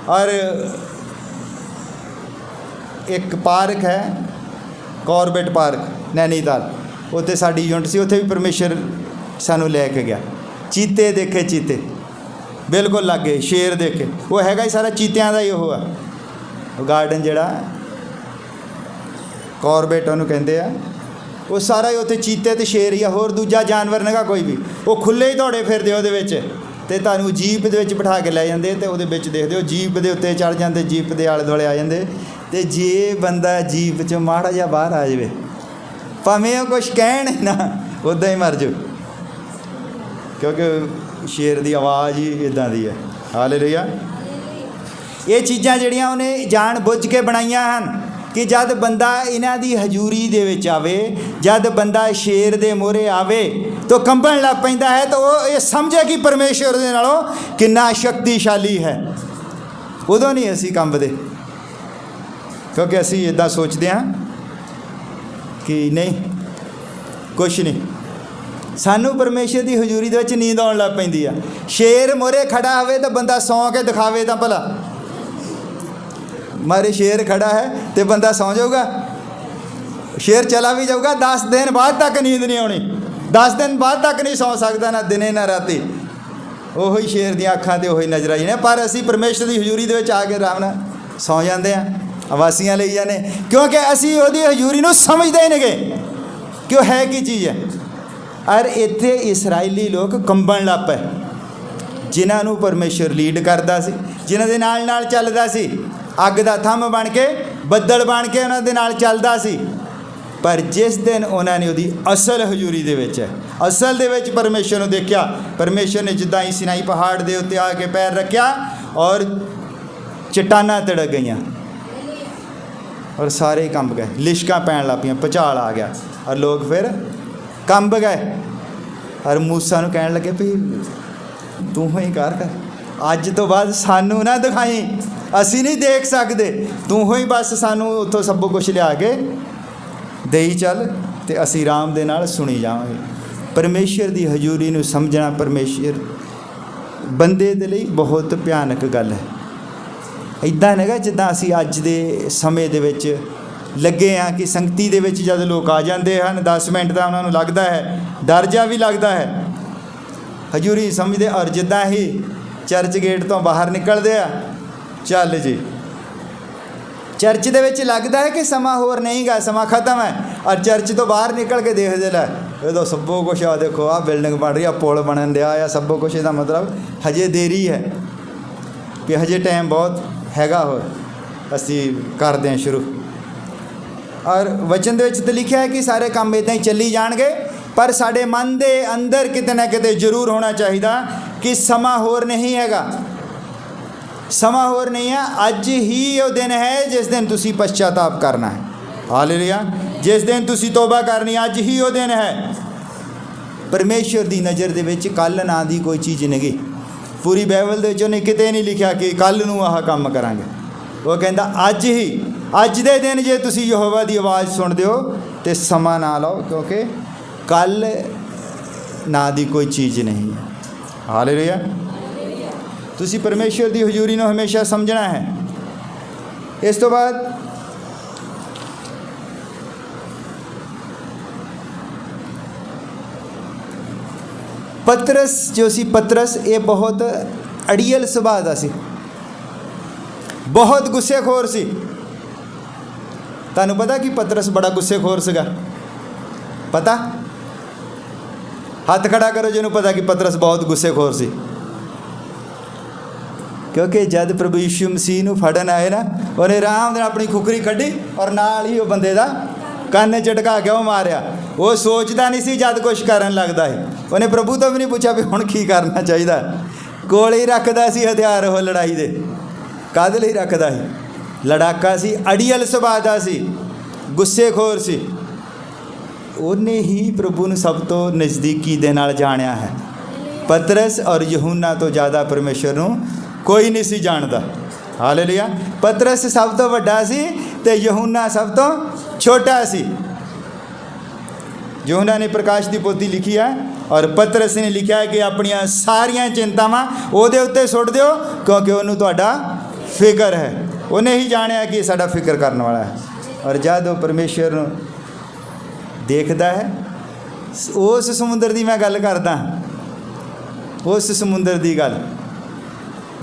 और एक पार्क है कॉर्बेट पार्क नैनीताल, उत्थे साडी यूनिट सी, उत्थे भी परमेश्वर सानू लैके गया। चीते देखे, चीते बिल्कुल लागे, शेर देखे, वो हैगा ही सारा चीतियां दा ही वो है गार्डन जिहड़ा कॉर्बेट उन्होंने कहते हैं, वो सारा ही उत्थे चीते तो शेर ही आ, होर दूजा जानवर नगा कोई भी। वो खुले ही दौड़े फिरदे उहदे विच, ਤੇ ਤੁਹਾਨੂੰ ਜੀਪ ਦੇ ਵਿੱਚ ਬਿਠਾ ਕੇ ਲੈ ਜਾਂਦੇ ਤੇ ਉਹਦੇ ਵਿੱਚ ਦੇਖਦੇ ਹੋ ਜੀਪ ਦੇ ਉੱਤੇ ਚੜ੍ਹ ਜਾਂਦੇ, ਜੀਪ ਦੇ ਆਲੇ ਦੁਆਲੇ ਆ ਜਾਂਦੇ। ਤੇ ਜੇ ਬੰਦਾ ਜੀਪ 'ਚੋਂ ਮਾੜਾ ਜਿਹਾ ਬਾਹਰ ਆ ਜਾਵੇ, ਭਾਵੇਂ ਉਹ ਕੁਛ ਕਹਿਣ ਨਾ, ਉੱਦਾਂ ਹੀ ਮਰ ਜਾਓ, ਕਿਉਂਕਿ ਸ਼ੇਰ ਦੀ ਆਵਾਜ਼ ਹੀ ਇੱਦਾਂ ਦੀ ਹੈ। ਹਾਲੇਲੂਇਆ। ਇਹ ਚੀਜ਼ਾਂ ਜਿਹੜੀਆਂ ਉਹਨੇ ਜਾਣ ਬੁੱਝ ਕੇ ਬਣਾਈਆਂ ਹਨ ਕਿ ਜਦ ਬੰਦਾ ਇਹਨਾਂ ਦੀ ਹਜ਼ੂਰੀ ਦੇ ਵਿੱਚ ਆਵੇ, ਜਦ ਬੰਦਾ ਸ਼ੇਰ ਦੇ ਮੂਹਰੇ ਆਵੇ ਤਾਂ ਕੰਬਣ ਲੱਗ ਪੈਂਦਾ ਹੈ, ਤਾਂ ਉਹ ਇਹ ਸਮਝੇ ਕਿ ਪਰਮੇਸ਼ਵਰ ਦੇ ਨਾਲੋਂ ਕਿੰਨਾ ਸ਼ਕਤੀਸ਼ਾਲੀ ਹੈ। ਉਦੋਂ ਨਹੀਂ ਅਸੀਂ ਕੰਬਦੇ, ਕਿਉਂਕਿ ਅਸੀਂ ਇੱਦਾਂ ਸੋਚਦੇ ਹਾਂ ਕਿ ਨਹੀਂ ਕੁਛ ਨਹੀਂ। ਸਾਨੂੰ ਪਰਮੇਸ਼ਰ ਦੀ ਹਜ਼ੂਰੀ ਦੇ ਵਿੱਚ ਨੀਂਦ ਆਉਣ ਲੱਗ ਪੈਂਦੀ ਆ। ਸ਼ੇਰ ਮੂਹਰੇ ਖੜਾ ਹੋਵੇ ਤਾਂ ਬੰਦਾ ਸੌਂ ਕੇ ਦਿਖਾਵੇ ਤਾਂ ਭਲਾ, ਮਾਰੇ ਸ਼ੇਰ ਖੜਾ ਹੈ ਤੇ ਬੰਦਾ ਸੌਂ ਜਾਊਗਾ? ਸ਼ੇਰ ਚਲਾ ਵੀ ਜਾਊਗਾ, 10 ਦਿਨ ਬਾਅਦ ਤੱਕ ਨੀਂਦ ਨਹੀਂ ਆਉਣੀ, 10 ਦਿਨ ਬਾਅਦ ਤੱਕ ਨਹੀਂ ਸੌਂ ਸਕਦਾ, ਨਾ ਦਿਨੇ ਨਾ ਰਾਤੀ। ਉਹੀ ਸ਼ੇਰ ਦੀਆਂ ਅੱਖਾਂ 'ਤੇ ਉਹੀ ਨਜ਼ਰ ਆਈ ਨੇ। ਪਰ ਅਸੀਂ ਪਰਮੇਸ਼ਰ ਦੀ ਹਜ਼ੂਰੀ ਦੇ ਵਿੱਚ ਆ ਕੇ ਆਰਾਮ ਨਾਲ ਸੌਂ ਜਾਂਦੇ ਹਾਂ, ਆਵਾਸੀਆਂ ਲਈ ਜਾਂਦੇ, ਕਿਉਂਕਿ ਅਸੀਂ ਉਹਦੀ ਹਜ਼ੂਰੀ ਨੂੰ ਸਮਝਦੇ ਹੀ ਨਹੀਂ ਕਿ ਉਹ ਹੈ ਕੀ ਚੀਜ਼ ਹੈ। ਔਰ ਇੱਥੇ ਇਸਰਾਈਲੀ ਲੋਕ ਕੰਬਣ ਲੱਗ ਪਏ, ਜਿਨ੍ਹਾਂ ਨੂੰ ਪਰਮੇਸ਼ਰ ਲੀਡ ਕਰਦਾ ਸੀ, ਜਿਨ੍ਹਾਂ ਦੇ ਨਾਲ ਨਾਲ ਚੱਲਦਾ ਸੀ, ਅੱਗ ਦਾ ਥੰਮ ਬਣ ਕੇ, ਬੱਦਲ ਬਣ ਕੇ ਉਹਨਾਂ ਦੇ ਨਾਲ ਚੱਲਦਾ ਸੀ। ਪਰ ਜਿਸ ਦਿਨ ਉਹਨਾਂ ਨੇ ਉਹਦੀ ਅਸਲ ਹਜ਼ੂਰੀ ਦੇ ਵਿੱਚ ਅਸਲ ਦੇ ਵਿੱਚ ਪਰਮੇਸ਼ਰ ਨੂੰ ਦੇਖਿਆ, ਪਰਮੇਸ਼ਰ ਨੇ ਜਿੱਦਾਂ ਹੀ ਸਿਨਾਈ ਪਹਾੜ ਦੇ ਉੱਤੇ ਆ ਕੇ ਪੈਰ ਰੱਖਿਆ ਔਰ ਚਟਾਨਾਂ ਤਿੜਕ ਗਈਆਂ ਔਰ ਸਾਰੇ ਕੰਬ ਗਏ, ਲਿਸ਼ਕਾਂ ਪੈਣ ਲੱਗ ਪਈਆਂ, ਭੁਚਾਲ ਆ ਗਿਆ ਔਰ ਲੋਕ ਫਿਰ ਕੰਬ ਗਏ। ਔਰ ਮੂਸਾ ਨੂੰ ਕਹਿਣ ਲੱਗੇ ਵੀ ਤੂੰ ਹੀ ਕਰ, ਅੱਜ ਤੋਂ ਬਾਅਦ ਸਾਨੂੰ ਨਾ ਦਿਖਾਈ, ਅਸੀਂ ਨਹੀਂ ਦੇਖ ਸਕਦੇ, ਤੂੰ ਹੀ ਬਸ ਸਾਨੂੰ ਉੱਥੋਂ ਸਭ ਕੁਛ ਲਿਆ ਕੇ ਦੇਈ ਚੱਲ ਤੇ ਅਸੀਂ ਆਰਾਮ ਦੇ ਨਾਲ ਸੁਣੀ ਜਾਵਾਂਗੇ। ਪਰਮੇਸ਼ਰ ਦੀ ਹਜ਼ੂਰੀ ਨੂੰ ਸਮਝਣਾ ਪਰਮੇਸ਼ਰ ਬੰਦੇ ਦੇ ਲਈ ਬਹੁਤ ਭਿਆਨਕ ਗੱਲ ਹੈ। ਇੱਦਾਂ ਹੈਗਾ ਜਿੱਦਾਂ ਅਸੀਂ ਅੱਜ ਦੇ ਸਮੇਂ ਦੇ ਵਿੱਚ ਲੱਗੇ ਹਾਂ ਕਿ ਸੰਗਤੀ ਦੇ ਵਿੱਚ ਜਦ ਲੋਕ ਆ ਜਾਂਦੇ ਹਨ 10 ਮਿੰਟ ਦਾ ਉਹਨਾਂ ਨੂੰ ਲੱਗਦਾ ਹੈ, ਡਰ ਜਿਹਾ ਵੀ ਲੱਗਦਾ ਹੈ, ਹਜ਼ੂਰੀ ਸਮਝਦੇ। ਔਰ ਜਿੱਦਾਂ ਹੀ ਚਰਚ ਗੇਟ ਤੋਂ ਬਾਹਰ ਨਿਕਲਦੇ ਆ, ਚੱਲ ਜੀ, ਚਰਚ ਦੇ ਵਿੱਚ ਲੱਗਦਾ ਹੈ ਕਿ ਸਮਾਂ ਹੋਰ ਨਹੀਂ ਗਾ, ਸਮਾਂ ਖਤਮ ਹੈ। ਔਰ ਚਰਚ ਤੋਂ ਬਾਹਰ ਨਿਕਲ ਕੇ ਦੇਖਦੇ ਲੈ ਇਹ ਤਾਂ ਸਭੋ ਕੁਛ ਆ, ਦੇਖੋ ਆਹ ਬਿਲਡਿੰਗ ਬਣ ਰਹੀ ਆ, ਪੁਲ ਬਣਨ ਡਿਆ ਆ, ਸਭੋ ਕੁਛ। ਇਹਦਾ ਮਤਲਬ ਹਜੇ ਦੇਰੀ ਹੈ, ਕਿ ਹਜੇ ਟਾਈਮ ਬਹੁਤ ਹੈਗਾ, ਹੋਰ ਅਸੀਂ ਕਰਦੇ ਹਾਂ ਸ਼ੁਰੂ। ਔਰ ਵਚਨ ਦੇ ਵਿੱਚ ਤਾਂ ਲਿਖਿਆ ਹੈ ਕਿ ਸਾਰੇ ਕੰਮ ਇੱਦਾਂ ਹੀ ਚੱਲੀ ਜਾਣਗੇ, ਪਰ ਸਾਡੇ ਮਨ ਦੇ ਅੰਦਰ ਕਿਤੇ ਨਾ ਕਿਤੇ ਜ਼ਰੂਰ ਹੋਣਾ ਚਾਹੀਦਾ ਕਿ ਸਮਾਂ ਹੋਰ ਨਹੀਂ ਹੈਗਾ, ਸਮਾਂ ਹੋਰ ਨਹੀਂ ਹੈ। ਅੱਜ ਹੀ ਉਹ ਦਿਨ ਹੈ ਜਿਸ ਦਿਨ ਤੁਸੀਂ ਪਛਤਾਤਾਪ ਕਰਨਾ ਹੈ। ਹਾਲੇਲੂਇਆ। ਜਿਸ ਦਿਨ ਤੁਸੀਂ ਤੋਬਾ ਕਰਨੀ, ਅੱਜ ਹੀ ਉਹ ਦਿਨ ਹੈ। ਪਰਮੇਸ਼ਰ ਦੀ ਨਜ਼ਰ ਦੇ ਵਿੱਚ ਕੱਲ੍ਹ ਨਾਂ ਦੀ ਕੋਈ ਚੀਜ਼ ਨਹੀਂ। ਪੂਰੀ ਬਾਈਬਲ ਦੇ ਵਿੱਚ ਉਹਨੇ ਕਿਤੇ ਨਹੀਂ ਲਿਖਿਆ ਕਿ ਕੱਲ੍ਹ ਨੂੰ ਆਹ ਕੰਮ ਕਰਾਂਗੇ। ਉਹ ਕਹਿੰਦਾ ਅੱਜ ਹੀ, ਅੱਜ ਦੇ ਦਿਨ ਜੇ ਤੁਸੀਂ ਯਹੋਵਾ ਦੀ ਆਵਾਜ਼ ਸੁਣਦੇ ਹੋ ਤਾਂ ਸਮਾਂ ਨਾ ਲਾਓ, ਕਿਉਂਕਿ ਕੱਲ੍ਹ ਨਾਂ ਦੀ ਕੋਈ ਚੀਜ਼ ਨਹੀਂ ਹੈ। ਹਾਲੇਲੂਇਆ। ਤੁਸੀਂ ਪਰਮੇਸ਼ਰ ਦੀ ਹਜ਼ੂਰੀ ਨੂੰ ਹਮੇਸ਼ਾ ਸਮਝਣਾ ਹੈ। ਇਸ ਤੋਂ ਬਾਅਦ ਪਤਰਸ ਜੋ ਸੀ, ਪਤਰਸ ਇਹ ਬਹੁਤ ਅੜੀਅਲ ਸੁਭਾਅ ਦਾ ਸੀ, ਬਹੁਤ ਗੁੱਸੇਖੋਰ ਸੀ। ਤੁਹਾਨੂੰ ਪਤਾ ਕਿ ਪਤਰਸ ਬੜਾ ਗੁੱਸੇਖੋਰ ਸੀਗਾ? ਪਤਾ? ਹੱਥ ਖੜਾ ਕਰੋ ਜਿਹਨੂੰ ਪਤਾ ਕਿ ਪਤਰਸ ਬਹੁਤ ਗੁੱਸੇਖੋਰ ਸੀ। ਕਿਉਂਕਿ ਜਦ ਪ੍ਰਭੂ ਯਿਸੂ ਮਸੀਹ ਨੂੰ ਫੜਨ ਆਏ ਨਾ, ਉਹਨੇ ਆਰਾਮ ਨਾਲ ਆਪਣੀ ਖੁਕਰੀ ਕੱਢੀ ਔਰ ਨਾਲ ਹੀ ਉਹ ਬੰਦੇ ਦਾ ਕੰਨ ਝਟਕਾ ਕੇ ਉਹ ਮਾਰਿਆ। ਉਹ ਸੋਚਦਾ ਨਹੀਂ ਸੀ ਜਦ ਕੁਛ ਕਰਨ ਲੱਗਦਾ ਹੈ। ਉਹਨੇ ਪ੍ਰਭੂ ਤੋਂ ਵੀ ਨਹੀਂ ਪੁੱਛਿਆ ਵੀ ਹੁਣ ਕੀ ਕਰਨਾ ਚਾਹੀਦਾ, ਕੋਲ ਹੀ ਰੱਖਦਾ ਸੀ ਹਥਿਆਰ। ਉਹ ਲੜਾਈ ਦੇ ਕਾਹਦੇ ਲਈ ਰੱਖਦਾ ਸੀ? ਲੜਾਕਾ ਸੀ, ਅੜੀਅਲ ਸੁਭਾਅ ਦਾ ਸੀ, ਗੁੱਸੇਖੋਰ ਸੀ। ਉਹਨੇ ਹੀ ਪ੍ਰਭੂ ਨੂੰ ਸਭ ਤੋਂ ਨਜ਼ਦੀਕੀ ਦੇ ਨਾਲ ਜਾਣਿਆ ਹੈ। ਪਤਰਸ ਔਰ ਯਹੂਨਾ ਤੋਂ ਜ਼ਿਆਦਾ ਪਰਮੇਸ਼ਰ ਨੂੰ ਕੋਈ ਨਹੀਂ ਸੀ ਜਾਣਦਾ। ਹਾਲੇਲੂਇਆ। ਪਤਰਸ ਸਭ ਤੋਂ ਵੱਡਾ ਸੀ ਤੇ ਯਹੂਨਾ ਸਭ ਤੋਂ ਛੋਟਾ ਸੀ। ਯਹੂਨਾ ਨੇ ਪ੍ਰਕਾਸ਼ ਦੀ ਪੋਥੀ ਲਿਖੀ ਹੈ ਔਰ ਪਤਰਸ ਨੇ ਲਿਖਿਆ ਹੈ ਕਿ ਆਪਣੀਆਂ ਸਾਰੀਆਂ ਚਿੰਤਾਵਾਂ ਉਹਦੇ ਉੱਤੇ ਸੁੱਟ ਦਿਓ, ਕਿਉਂਕਿ ਉਹਨੂੰ ਤੁਹਾਡਾ ਫਿਕਰ ਹੈ। ਉਹਨੇ ਹੀ ਜਾਣਿਆ ਕਿ ਸਾਡਾ ਫਿਕਰ ਕਰਨ ਵਾਲਾ ਹੈ। ਔਰ ਜਦ ਉਹ ਪਰਮੇਸ਼ਰ ਨੂੰ ਦੇਖਦਾ ਹੈ, ਉਸ ਸਮੁੰਦਰ ਦੀ ਮੈਂ ਗੱਲ ਕਰਦਾ, ਉਸ ਸਮੁੰਦਰ ਦੀ ਗੱਲ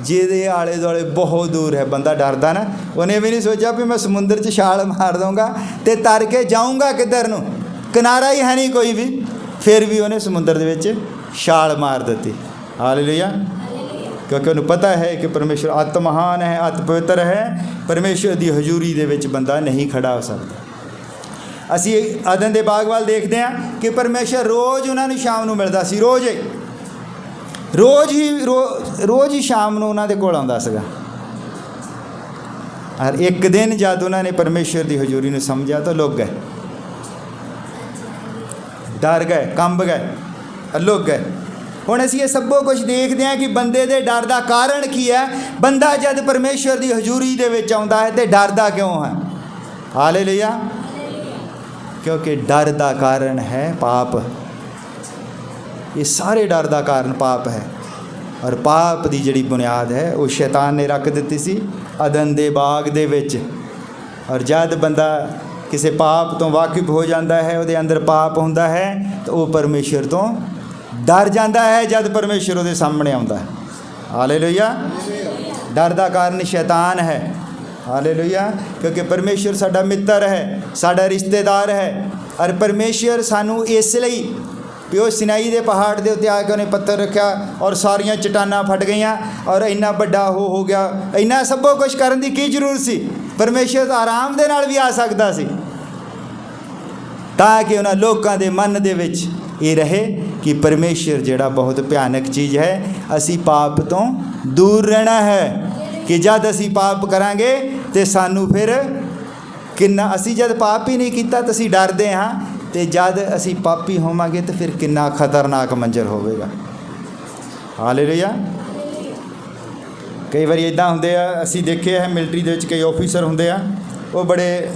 ਜਿਹਦੇ ਆਲੇ ਦੁਆਲੇ ਬਹੁਤ ਦੂਰ ਹੈ। ਬੰਦਾ ਡਰਦਾ ਨਾ, ਉਹਨੇ ਵੀ ਨਹੀਂ ਸੋਚਿਆ ਵੀ ਮੈਂ ਸਮੁੰਦਰ 'ਚ ਛਾਲ ਮਾਰ ਦਊਂਗਾ ਅਤੇ ਤਰ ਕੇ ਜਾਊਂਗਾ ਕਿੱਧਰ ਨੂੰ, ਕਿਨਾਰਾ ਹੀ ਹੈ ਨਹੀਂ ਕੋਈ ਵੀ। ਫਿਰ ਵੀ ਉਹਨੇ ਸਮੁੰਦਰ ਦੇ ਵਿੱਚ ਛਾਲ ਮਾਰ ਦਿੱਤੀ। हालेलुया। क्योंकि उन्हें पता है कि परमेश्वर अत महान है, अत पवित्र है, परमेश्वर की हजूरी दे विच बंदा नहीं खड़ा हो सकता। असी अदन के बाग वाल देखते हैं कि परमेश्वर रोज़ उन्होंने शाम को मिलता सी, रोज़ ही शाम को उन्होंने कोल आउंदा सीगा। और एक दिन जब उन्होंने परमेश्वर की हजूरी में समझा तो लुक गए, डर गए, कंब गए, लुक गए। हुण असीं ये सब कुछ देखते हैं कि बंदे दे डर का कारण की है। बंदा जब परमेश्वर की हजूरी दे विच आउंदा है तो डरदा क्यों है? हालेलुया। क्योंकि डर का कारण है पाप। ये सारे डर का कारण पाप है। और पाप की जिहड़ी बुनियाद है वो शैतान ने रख दी सी अदन दे बाग दे विच। और जब बंदा किसी पाप तो वाकिफ हो जाता है, वो अंदर पाप हुंदा है, तो वह परमेश्वर तो डर जाता है जब परमेश्वर वो सामने आता है। हालेलुया। डर का कारण शैतान है। हालेलुया। क्योंकि परमेश्वर साडा मित्र है, साडा रिश्तेदार है। और परमेश्वर सानू इसलिए भी वो सिनाई के पहाड़ के उत्ते आके उन्हें पत्थर रखा और सारिया चट्टाना फट गई और इन्ना बड़ा हो गया। इन्ना सब कुछ करने की जरूरत सी? परमेश्वर तो आराम के नाल भी आ सकता सी, ताकि उन्होंने लोगों के मन दे विच ये रहे कि परमेश्वर जिहड़ा बहुत भयानक चीज़ है। असी पाप तो दूर रहना है कि जब असी पाप करांगे तो सानू फिर किन्ना, असी जब पाप ही नहीं किया तो असी डरते हाँ, तो जब असी पापी होवांगे तो फिर किन्ना खतरनाक मंजर होवेगा। हालेलुया। कई बार इदा होंदे आ, असी देखे है मिलटरी दे विच कई ऑफिसर होंदे आ, वो बड़े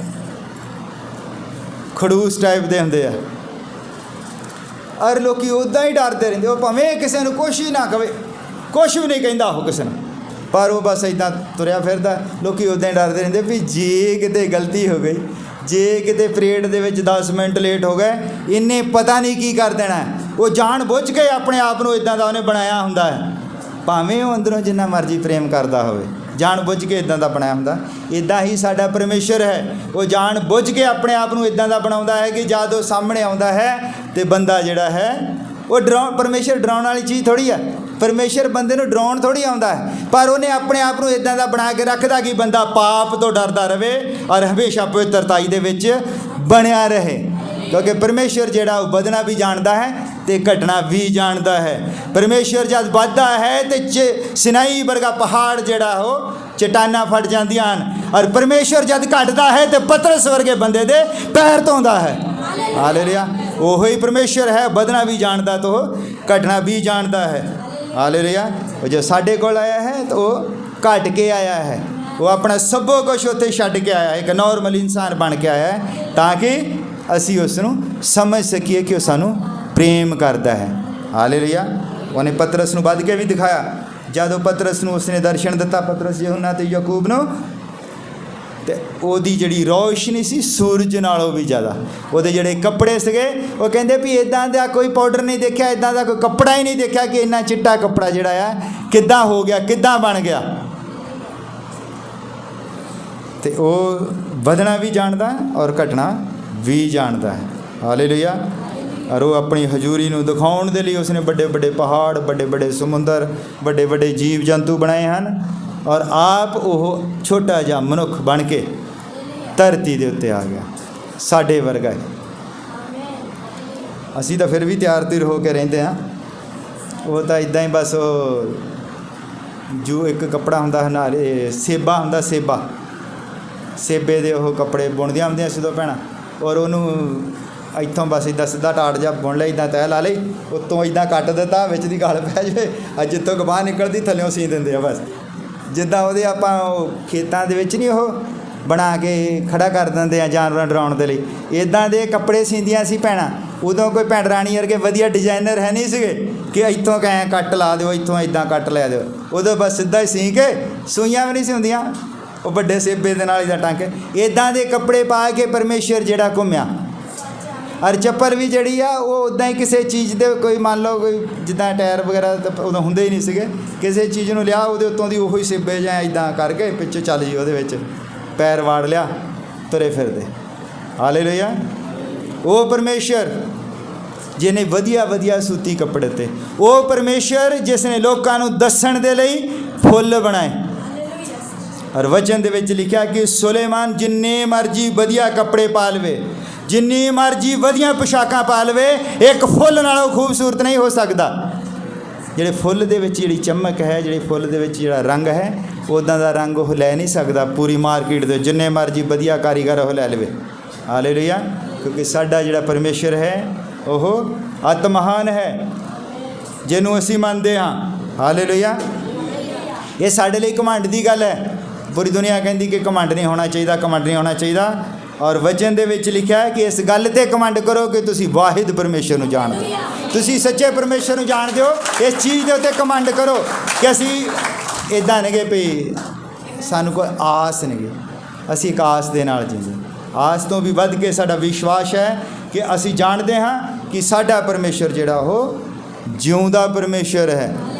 खड़ूस टाइप के होंदे आ और लोग उदा ही डरते रहते। वो भावें किसी को कुछ ही ना कहे, कुछ भी नहीं कहता हो किसी ने, पर वो बस इदा तुरया फिरदा। लोग उदा ही डरते रहते भी जे किते गलती हो गई, जे किते परेड दे विच 10 मिनट लेट हो गए, इन्हें पता नहीं की कर देना है। वो जान बुझ के अपने आप को इदा का उन्हें बनाया हुंदा है, भावें वो अंदरों जिन्ना मर्जी प्रेम करता हो, जान बुझ के इदा का बनाया हुंदा। इदा ही साडा परमेश्वर है, वो जान बुझ के अपने आप को इदा का बनाउंदा है कि जब वो सामने आता है तो बंदा जिहड़ा है वो परमेश्वर डराउण वाली चीज़ थोड़ी है। परमेश्वर बंदे नूं डराउण थोड़ी आउंदा है, पर उन्हें अपने आप को इदा का बना के रखदा कि बंदा पाप तो डरदा रहे और हमेशा पवित्रताई दे विच बनिया रहे। क्योंकि परमेश्वर जिहड़ा बदना भी जानता है तो घटना भी जानता है। परमेश्वर जब बधदा है तो सिनाई वर्गा पहाड़ जिहड़ा हो चट्टाना फट जांदियां हन, और परमेश्वर जब घटदा है तो पतरस वर्गे बंदे दे पैर धोंदा है। हालेलुया। ओहो ही परमेश्वर है, बदना भी जानता तो घटना भी जानता है। हालेलुया। जो साडे कोल आया है तो वो घट के आया है, वो अपना सबो कुछ उत्थे छड्ड के आया है, एक नॉर्मल इंसान बन के आया है, ताकि असी उसनूं समझ सकीए कि वो सानू प्रेम करता है। हालेलुया। उन्हें पतरस नूं वध के भी दिखाया। जदों पतरस नूं उसने दर्शन दिता, पतरस यूहन्ना ते याकूब नूं, ते ओदी जिहड़ी रोशनी सी सूरज नालों भी ज़्यादा। ओदे जिहड़े कपड़े सीगे वो कहंदे भी इदां दा कोई पाउडर नहीं देखा, इदां दा कोई कपड़ा ही नहीं देखा कि इन्ना चिट्टा कपड़ा जिहड़ा है किद्दां हो गया, किद्दां बन गया। ते वो बधना भी जानता और घटना भी जानता है। हालेलुया। और वो अपनी हजूरी नूं दिखाउण दे लई उसने बड़े बड़े पहाड़, बड़े बड़े समुंदर, बड़े बड़े जीव जंतु बनाए हैं, और आप वो छोटा जिहा मनुख बन के धरती के उत्ते आ गया, साडे वर्गा। असी तो फिर भी तैयार तुर हो के रहते हैं। वो तो इदा ही बस जो एक कपड़ा हुंदा है नाले सेबा हुंदा, सेबे दे वो कपड़े बुणदियां हुंदियां सिद्धो भैणां, और उन्होंने इतों बस इदा सीधा टाट जा बुन लिया, इदा तह ला ली, उत्तों इदा कट दिता, विच दी गल पै जाए, जितों गवाह निकलती थल्लों सी देंदे आ बस। जिद्दां ਉਹਦੇ ਆਪਾਂ खेतों ਦੇ ਵਿੱਚ नहीं ਉਹ बना के खड़ा कर देंगे जानवर डराउण दे लई, इदां दे कपड़े सींदियां सी भैणां। उदों कोई भैण राणी वर्गे वधिया डिजाइनर है नहीं सीगे कि इतों कैं कट ला दो, इतों इदां कट लै दो। उदों बस सीधा ही सी के सूइयां भी नहीं सी हुंदियां, वो बड़े सेबे दे नाल इदां टांके इदां दे कपड़े पा के परमेश्वर जिहड़ा घुम्या। और चप्पल भी जी आ वो उदा ही किसी चीज़ के कोई मान लो कोई जिदा टायर वगैरह तो उदों होंदे ही नहीं सीगे, किसी चीज़ को लिया वो उत्तों की उही सेबे जाए इदा करके पिछे चल जी वो पैर वाड़ लिया तुरे फिरदे। हालेलुया। वो परमेश्वर ਜਿਹਨੇ ਵਧੀਆ ਵਧੀਆ ਸੂਤੀ ਕੱਪੜੇ ਤੇ। ਉਹ ਪਰਮੇਸ਼ਰ ਜਿਸ ਨੇ ਲੋਕਾਂ ਨੂੰ ਦੱਸਣ ਦੇ ਲਈ ਫੁੱਲ ਬਣਾਏ। ਔਰ ਵਚਨ ਦੇ ਵਿੱਚ ਲਿਖਿਆ ਕਿ ਸੁਲੇਮਾਨ ਜਿੰਨੇ ਮਰਜ਼ੀ ਵਧੀਆ ਕੱਪੜੇ ਪਾ ਲਵੇ, ਜਿੰਨੀ ਮਰਜ਼ੀ ਵਧੀਆ ਪੁਸ਼ਾਕਾਂ ਪਾ ਲਵੇ, ਇੱਕ ਫੁੱਲ ਨਾਲੋਂ ਖੂਬਸੂਰਤ ਨਹੀਂ ਹੋ ਸਕਦਾ। ਜਿਹੜੇ ਫੁੱਲ ਦੇ ਵਿੱਚ ਜਿਹੜੀ ਚਮਕ ਹੈ, ਜਿਹੜੇ ਫੁੱਲ ਦੇ ਵਿੱਚ ਜਿਹੜਾ ਰੰਗ ਹੈ, ਉੱਦਾਂ ਦਾ ਰੰਗ ਉਹ ਲੈ ਨਹੀਂ ਸਕਦਾ ਪੂਰੀ ਮਾਰਕੀਟ ਦੇ, ਜਿੰਨੇ ਮਰਜ਼ੀ ਵਧੀਆ ਕਾਰੀਗਰ ਉਹ ਲੈ ਲਵੇ। ਹਾਲੇਲੂਇਆ। ਕਿਉਂਕਿ ਸਾਡਾ ਜਿਹੜਾ ਪਰਮੇਸ਼ਰ ਹੈ ਉਹ ਅਤਿ ਮਹਾਨ ਹੈ, ਜਿਹਨੂੰ ਅਸੀਂ ਮੰਨਦੇ ਹਾਂ। ਹਾਲੇਲੂਇਆ। ਇਹ ਸਾਡੇ ਲਈ ਘਮੰਡ ਦੀ ਗੱਲ ਹੈ। ਪੂਰੀ ਦੁਨੀਆ ਕਹਿੰਦੀ ਕਿ ਘਮੰਡ ਨਹੀਂ ਹੋਣਾ ਚਾਹੀਦਾ, ਘਮੰਡ ਨਹੀਂ ਹੋਣਾ ਚਾਹੀਦਾ। ਔਰ ਵਚਨ ਦੇ ਵਿੱਚ ਲਿਖਿਆ ਹੈ ਕਿ ਇਸ ਗੱਲ 'ਤੇ ਘਮੰਡ ਕਰੋ ਕਿ ਤੁਸੀਂ ਵਾਹਿਦ ਪਰਮੇਸ਼ਰ ਨੂੰ ਜਾਣਦੇ ਹੋ, ਤੁਸੀਂ ਸੱਚੇ ਪਰਮੇਸ਼ਰ ਨੂੰ ਜਾਣਦੇ ਹੋ। ਇਸ ਚੀਜ਼ ਦੇ ਉੱਤੇ ਘਮੰਡ ਕਰੋ ਕਿ ਅਸੀਂ ਇੱਦਾਂ ਨਹੀਂ ਗੇ ਵੀ ਸਾਨੂੰ ਕੋਈ ਆਸ ਨਹੀਂ ਗੀ, ਅਸੀਂ ਇੱਕ ਆਸ ਦੇ ਨਾਲ ਜੀਂਦੇ। ਆਸ ਤੋਂ ਵੀ ਵੱਧ ਕੇ ਸਾਡਾ ਵਿਸ਼ਵਾਸ ਹੈ ਕਿ ਅਸੀਂ ਜਾਣਦੇ ਹਾਂ ਕਿ ਸਾਡਾ ਪਰਮੇਸ਼ਰ ਜਿਹੜਾ ਉਹ ਜਿਉਂਦਾ ਪਰਮੇਸ਼ਰ ਹੈ।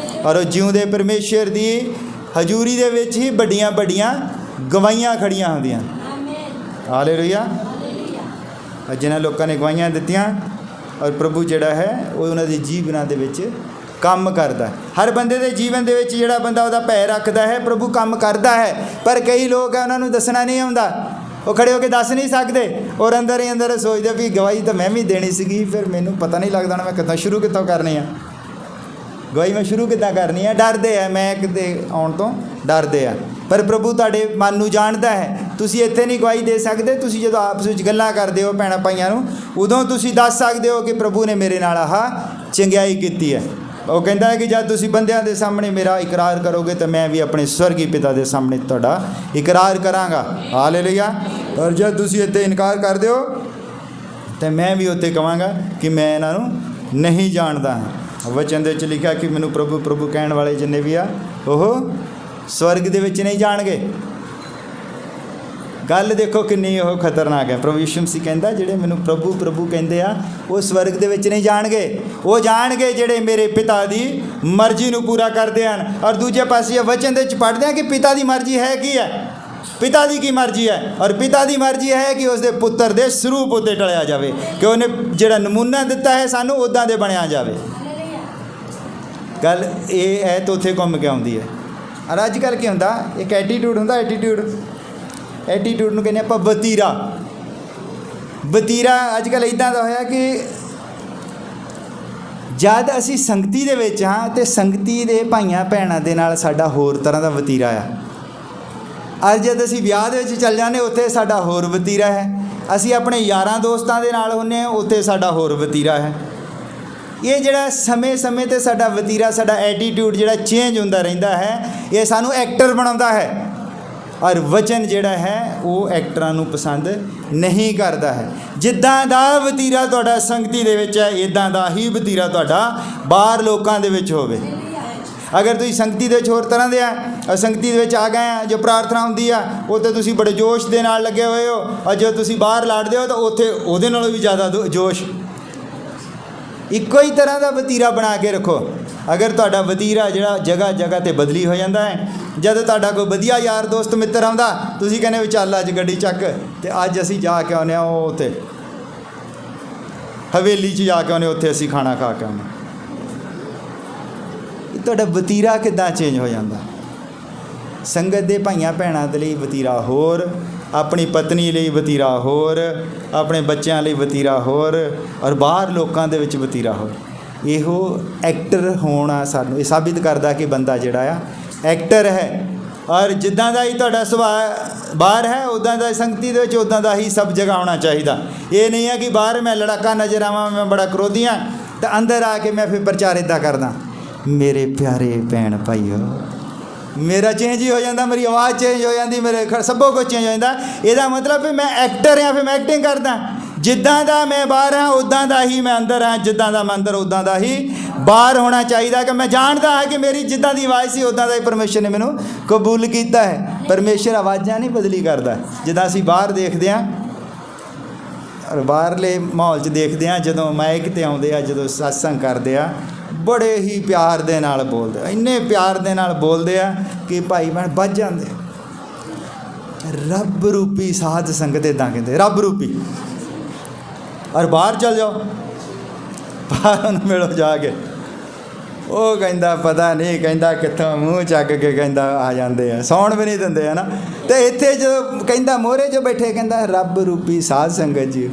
ਔਰ ਉਹ ਜਿਉਂਦੇ ਪਰਮੇਸ਼ਰ ਦੀ ਹਜ਼ੂਰੀ ਦੇ ਵਿੱਚ ਹੀ ਵੱਡੀਆਂ ਵੱਡੀਆਂ ਗਵਾਹੀਆਂ ਖੜੀਆਂ ਹੁੰਦੀਆਂ। ਹਾਲੇਲੂਇਆ। ਜਿਨ੍ਹਾਂ ਲੋਕਾਂ ਨੇ ਗਵਾਹੀਆਂ ਦਿੱਤੀਆਂ ਔਰ ਪ੍ਰਭੂ ਜਿਹੜਾ ਹੈ ਉਹ ਉਹਨਾਂ ਦੇ ਜੀਵਨਾਂ ਦੇ ਵਿੱਚ ਕੰਮ ਕਰਦਾ। ਹਰ ਬੰਦੇ ਦੇ ਜੀਵਨ ਦੇ ਵਿੱਚ ਜਿਹੜਾ ਬੰਦਾ ਉਹਦਾ ਭੈ ਰੱਖਦਾ ਹੈ, ਪ੍ਰਭੂ ਕੰਮ ਕਰਦਾ ਹੈ। ਪਰ ਕਈ ਲੋਕ ਹੈ ਉਹਨਾਂ ਨੂੰ ਦੱਸਣਾ ਨਹੀਂ ਆਉਂਦਾ, ਉਹ ਖੜੇ ਹੋ ਕੇ ਦੱਸ ਨਹੀਂ ਸਕਦੇ, ਔਰ ਅੰਦਰ ਹੀ ਅੰਦਰ ਸੋਚਦੇ ਵੀ ਗਵਾਹੀ ਤਾਂ ਮੈਂ ਵੀ ਦੇਣੀ ਸੀਗੀ, ਫਿਰ ਮੈਨੂੰ ਪਤਾ ਨਹੀਂ ਲੱਗਦਾ ਮੈਂ ਕਿੱਦਾਂ ਸ਼ੁਰੂ ਕਿੱਥੋਂ ਕਰਨੀ ਆ, ਗਵਾਹੀ ਮੈਂ ਸ਼ੁਰੂ ਕਿੱਦਾਂ ਕਰਨੀ ਆ। ਡਰਦੇ ਆ, ਮੈਂ ਕਿਤੇ ਆਉਣ ਤੋਂ ਡਰਦੇ ਆ। ਪਰ ਪ੍ਰਭੂ ਤੁਹਾਡੇ ਮਨ ਨੂੰ ਜਾਣਦਾ ਹੈ। ਤੁਸੀਂ ਇੱਥੇ ਨਹੀਂ ਗਵਾਹੀ ਦੇ ਸਕਦੇ, ਤੁਸੀਂ ਜਦੋਂ ਆਪਸ ਵਿੱਚ ਗੱਲਾਂ ਕਰਦੇ ਹੋ ਭੈਣਾਂ ਭਾਈਆਂ ਨੂੰ, ਉਦੋਂ ਤੁਸੀਂ ਦੱਸ ਸਕਦੇ ਹੋ ਕਿ ਪ੍ਰਭੂ ਨੇ ਮੇਰੇ ਨਾਲ ਆਹ ਚੰਗਿਆਈ ਕੀਤੀ ਹੈ। ਉਹ ਕਹਿੰਦਾ ਹੈ ਕਿ ਜਦ ਤੁਸੀਂ ਬੰਦਿਆਂ ਦੇ ਸਾਹਮਣੇ ਮੇਰਾ ਇਕਰਾਰ ਕਰੋਗੇ ਤਾਂ ਮੈਂ ਵੀ ਆਪਣੇ ਸਵਰਗੀ ਪਿਤਾ ਦੇ ਸਾਹਮਣੇ ਤੁਹਾਡਾ ਇਕਰਾਰ ਕਰਾਂਗਾ। ਹਾਲੇਲੂਇਆ। ਔਰ ਜਦ ਤੁਸੀਂ ਇੱਥੇ ਇਨਕਾਰ ਕਰਦੇ ਹੋ ਤਾਂ ਮੈਂ ਵੀ ਉੱਥੇ ਕਹਾਂਗਾ ਕਿ ਮੈਂ ਇਹਨਾਂ ਨੂੰ ਨਹੀਂ ਜਾਣਦਾ ਹਾਂ। ਵਚਨ ਦੇ ਵਿੱਚ ਲਿਖਿਆ ਕਿ ਮੈਨੂੰ ਪ੍ਰਭੂ ਪ੍ਰਭੂ ਕਹਿਣ ਵਾਲੇ ਜਿੰਨੇ ਵੀ ਆ ਉਹ ਸਵਰਗ ਦੇ ਵਿੱਚ ਨਹੀਂ ਜਾਣਗੇ। ਗੱਲ ਦੇਖੋ ਕਿੰਨੀ ਉਹ ਖਤਰਨਾਕ ਹੈ। ਪ੍ਰਭੂ ਯਿਸੂ ਮਸੀਹ ਕਹਿੰਦਾ ਜਿਹੜੇ ਮੈਨੂੰ ਪ੍ਰਭੂ ਪ੍ਰਭੂ ਕਹਿੰਦੇ ਆ ਉਹ ਸਵਰਗ ਦੇ ਵਿੱਚ ਨਹੀਂ ਜਾਣਗੇ, ਉਹ ਜਾਣਗੇ ਜਿਹੜੇ ਮੇਰੇ ਪਿਤਾ ਦੀ ਮਰਜ਼ੀ ਨੂੰ ਪੂਰਾ ਕਰਦੇ ਹਨ। ਔਰ ਦੂਜੇ ਪਾਸੇ ਵਚਨ ਦੇ ਵਿੱਚ ਪੜ੍ਹਦੇ ਹਾਂ ਕਿ ਪਿਤਾ ਦੀ ਮਰਜ਼ੀ ਹੈ ਕੀ ਹੈ, ਪਿਤਾ ਦੀ ਕੀ ਮਰਜ਼ੀ ਹੈ। ਔਰ ਪਿਤਾ ਦੀ ਮਰਜ਼ੀ ਹੈ ਕਿ ਉਸ ਦੇ ਪੁੱਤਰ ਦੇ ਸਰੂਪ ਉੱਤੇ ਢਲਿਆ ਜਾਵੇ, ਕਿ ਉਹਨੇ ਜਿਹੜਾ ਨਮੂਨਾ ਦਿੱਤਾ ਹੈ ਸਾਨੂੰ ਉੱਦਾਂ ਦੇ ਬਣਿਆ ਜਾਵੇ। ਗੱਲ ਇਹ ਹੈ ਤਾਂ ਉੱਥੇ ਘੁੰਮ ਕੇ ਆਉਂਦੀ ਹੈ। ਔਰ ਅੱਜ ਕੱਲ੍ਹ ਕੀ ਹੁੰਦਾ, ਇੱਕ ਐਟੀਟਿਊਡ ਹੁੰਦਾ, ਐਟੀਟਿਊਡ ਨੂੰ ਕਹਿੰਦੇ ਆਪਾਂ ਵਤੀਰਾ। ਵਤੀਰਾ ਅੱਜ ਕੱਲ੍ਹ ਇੱਦਾਂ ਦਾ ਹੋਇਆ ਕਿ ਜਦ ਅਸੀਂ ਸੰਗਤੀ ਦੇ ਵਿੱਚ ਹਾਂ ਅਤੇ ਸੰਗਤੀ ਦੇ ਭਾਈਆਂ ਭੈਣਾਂ ਦੇ ਨਾਲ ਸਾਡਾ ਹੋਰ ਤਰ੍ਹਾਂ ਦਾ ਵਤੀਰਾ ਆ। ਅੱਜ ਜਦ ਅਸੀਂ ਵਿਆਹ ਦੇ ਵਿੱਚ ਚੱਲ ਜਾਂਦੇ ਉੱਥੇ ਸਾਡਾ ਹੋਰ ਵਤੀਰਾ ਹੈ। ਅਸੀਂ ਆਪਣੇ ਯਾਰਾਂ ਦੋਸਤਾਂ ਦੇ ਨਾਲ ਹੁੰਦੇ ਹਾਂ ਉੱਥੇ ਸਾਡਾ ਹੋਰ ਵਤੀਰਾ ਹੈ। ਇਹ ਜਿਹੜਾ ਸਮੇਂ ਸਮੇਂ 'ਤੇ ਸਾਡਾ ਵਤੀਰਾ, ਸਾਡਾ ਐਟੀਟਿਊਡ ਜਿਹੜਾ ਚੇਂਜ ਹੁੰਦਾ ਰਹਿੰਦਾ ਹੈ, ਇਹ ਸਾਨੂੰ ਐਕਟਰ ਬਣਾਉਂਦਾ ਹੈ। ਔਰ ਵਚਨ ਜਿਹੜਾ ਹੈ ਉਹ ਐਕਟਰਾਂ ਨੂੰ ਪਸੰਦ ਨਹੀਂ ਕਰਦਾ ਹੈ। ਜਿੱਦਾਂ ਦਾ ਵਤੀਰਾ ਤੁਹਾਡਾ ਸੰਗਤੀ ਦੇ ਵਿੱਚ ਹੈ, ਇੱਦਾਂ ਦਾ ਹੀ ਵਤੀਰਾ ਤੁਹਾਡਾ ਬਾਹਰ ਲੋਕਾਂ ਦੇ ਵਿੱਚ ਹੋਵੇ। ਅਗਰ ਤੁਸੀਂ ਸੰਗਤੀ ਦੇ ਵਿੱਚ ਹੋਰ ਤਰ੍ਹਾਂ ਦੇ ਆ, ਸੰਗਤੀ ਦੇ ਵਿੱਚ ਆ ਗਏ ਆ, ਜੋ ਪ੍ਰਾਰਥਨਾ ਹੁੰਦੀ ਆ ਉੱਥੇ ਤੁਸੀਂ ਬੜੇ ਜੋਸ਼ ਦੇ ਨਾਲ ਲੱਗੇ ਹੋਏ ਹੋ, ਔਰ ਜੋ ਤੁਸੀਂ ਬਾਹਰ ਲੜਦੇ ਹੋ ਤਾਂ ਉੱਥੇ ਉਹਦੇ ਨਾਲੋਂ ਵੀ ਜ਼ਿਆਦਾ ਜੋਸ਼। ਇੱਕੋ ਹੀ ਤਰ੍ਹਾਂ ਦਾ ਵਤੀਰਾ ਬਣਾ ਕੇ ਰੱਖੋ। ਅਗਰ ਤੁਹਾਡਾ ਵਤੀਰਾ ਜਿਹੜਾ ਜਗ੍ਹਾ ਜਗ੍ਹਾ 'ਤੇ ਬਦਲੀ ਹੋ ਜਾਂਦਾ ਹੈ, ਜਦੋਂ ਤੁਹਾਡਾ ਕੋਈ ਵਧੀਆ ਯਾਰ ਦੋਸਤ ਮਿੱਤਰ ਆਉਂਦਾ, ਤੁਸੀਂ ਕਹਿੰਦੇ ਵੀ ਚੱਲ ਅੱਜ ਗੱਡੀ ਚੱਕ ਅਤੇ ਅੱਜ ਅਸੀਂ ਜਾ ਕੇ ਆਉਂਦੇ ਹਾਂ ਉਹ ਉੱਥੇ ਹਵੇਲੀ 'ਚ ਜਾ ਕੇ ਆਉਂਦੇ, ਉੱਥੇ ਅਸੀਂ ਖਾਣਾ ਖਾ ਕੇ ਆਉਂਦੇ। ਤੁਹਾਡਾ ਵਤੀਰਾ ਕਿੱਦਾਂ ਚੇਂਜ ਹੋ ਜਾਂਦਾ। ਸੰਗਤ ਦੇ ਭਾਈਆਂ ਭੈਣਾਂ ਦੇ ਲਈ ਵਤੀਰਾ ਹੋਰ, ਆਪਣੀ ਪਤਨੀ ਲਈ ਵਤੀਰਾ ਹੋਰ, ਆਪਣੇ ਬੱਚਿਆਂ ਲਈ ਵਤੀਰਾ ਹੋਰ, ਔਰ ਬਾਹਰ ਲੋਕਾਂ ਦੇ ਵਿੱਚ ਵਤੀਰਾ ਹੋਰ। ਇਹੋ ਐਕਟਰ ਹੋਣਾ ਸਾਨੂੰ ਇਹ ਸਾਬਿਤ ਕਰਦਾ ਕਿ ਬੰਦਾ ਜਿਹੜਾ ਆ ਐਕਟਰ ਹੈ। ਔਰ ਜਿੱਦਾਂ ਦਾ ਹੀ ਤੁਹਾਡਾ ਸੁਭਾਅ ਬਾਹਰ ਹੈ, ਉੱਦਾਂ ਦਾ ਸੰਗਤੀ ਦੇ ਵਿੱਚ ਉੱਦਾਂ ਦਾ ਹੀ ਸਭ ਜਗ੍ਹਾ ਹੋਣਾ ਚਾਹੀਦਾ। ਇਹ ਨਹੀਂ ਹੈ ਕਿ ਬਾਹਰ ਮੈਂ ਲੜਾਕਾ ਨਜ਼ਰ ਆਵਾਂ, ਮੈਂ ਬੜਾ ਕਰੋਧੀ ਹਾਂ, ਤਾਂ ਅੰਦਰ ਆ ਕੇ ਮੈਂ ਫਿਰ ਪ੍ਰਚਾਰ ਇੱਦਾਂ ਕਰਦਾ। ਮੇਰੇ ਪਿਆਰੇ ਭੈਣ ਭਾਈਓ, ਮੇਰਾ ਚੇਂਜ ਹੀ ਹੋ ਜਾਂਦਾ, ਮੇਰੀ ਆਵਾਜ਼ ਚੇਂਜ ਹੋ ਜਾਂਦੀ, ਮੇਰੇ ਸਭੋ ਕੁਝ ਚੇਂਜ ਹੋ ਜਾਂਦਾ। ਇਹਦਾ ਮਤਲਬ ਵੀ ਮੈਂ ਐਕਟਰ ਹਾਂ, ਫਿਰ ਮੈਂ ਐਕਟਿੰਗ ਕਰਦਾ। ਜਿੱਦਾਂ ਦਾ ਮੈਂ ਬਾਹਰ ਹਾਂ ਉੱਦਾਂ ਦਾ ਹੀ ਮੈਂ ਅੰਦਰ ਹਾਂ, ਜਿੱਦਾਂ ਦਾ ਮੈਂ ਅੰਦਰ ਉੱਦਾਂ ਦਾ ਹੀ ਬਾਹਰ ਹੋਣਾ ਚਾਹੀਦਾ। ਕਿ ਮੈਂ ਜਾਣਦਾ ਹਾਂ ਕਿ ਮੇਰੀ ਜਿੱਦਾਂ ਦੀ ਆਵਾਜ਼ ਸੀ ਉੱਦਾਂ ਦਾ ਹੀ ਪਰਮੇਸ਼ਰ ਨੇ ਮੈਨੂੰ ਕਬੂਲ ਕੀਤਾ ਹੈ। ਪਰਮੇਸ਼ਰ ਆਵਾਜ਼ਾਂ ਨਹੀਂ ਬਦਲੀ ਕਰਦਾ। ਜਿੱਦਾਂ ਅਸੀਂ ਬਾਹਰ ਦੇਖਦੇ ਹਾਂ, ਔਰ ਬਾਹਰਲੇ ਮਾਹੌਲ 'ਚ ਦੇਖਦੇ ਹਾਂ, ਜਦੋਂ ਮਾਈਕ 'ਤੇ ਆਉਂਦੇ ਆ, ਜਦੋਂ ਸਤਸੰਗ ਕਰਦੇ ਆ, ਬੜੇ ਹੀ ਪਿਆਰ ਦੇ ਨਾਲ ਬੋਲਦੇ ਆ, ਇੰਨੇ ਪਿਆਰ ਦੇ ਨਾਲ ਬੋਲਦੇ ਆ ਕਿ ਭਾਈ ਭੈਣ ਵੱਜ ਜਾਂਦੇ। ਰੱਬ ਰੂਪੀ ਸਾਧ ਸੰਗਤ ਇੱਦਾਂ ਕਹਿੰਦੇ, ਰੱਬ ਰੂਪੀ। ਔਰ ਬਾਹਰ ਚਲ ਜਾਓ, ਬਾਹਰੋਂ ਨੂੰ ਮਿਲੋ ਜਾ ਕੇ। ਉਹ ਕਹਿੰਦਾ ਪਤਾ ਨਹੀਂ, ਕਹਿੰਦਾ ਕਿੱਥੋਂ ਮੂੰਹ ਚੱਕ ਕੇ ਕਹਿੰਦਾ ਆ ਜਾਂਦੇ ਆ, ਸੌਣ ਵੀ ਨਹੀਂ ਦਿੰਦੇ ਹੈ ਨਾ। ਅਤੇ ਇੱਥੇ ਜਦੋਂ ਕਹਿੰਦਾ ਮੋਹਰੇ 'ਚ ਬੈਠੇ, ਕਹਿੰਦਾ ਰੱਬ ਰੂਪੀ ਸਾਧ ਸੰਗਤ ਜੀ।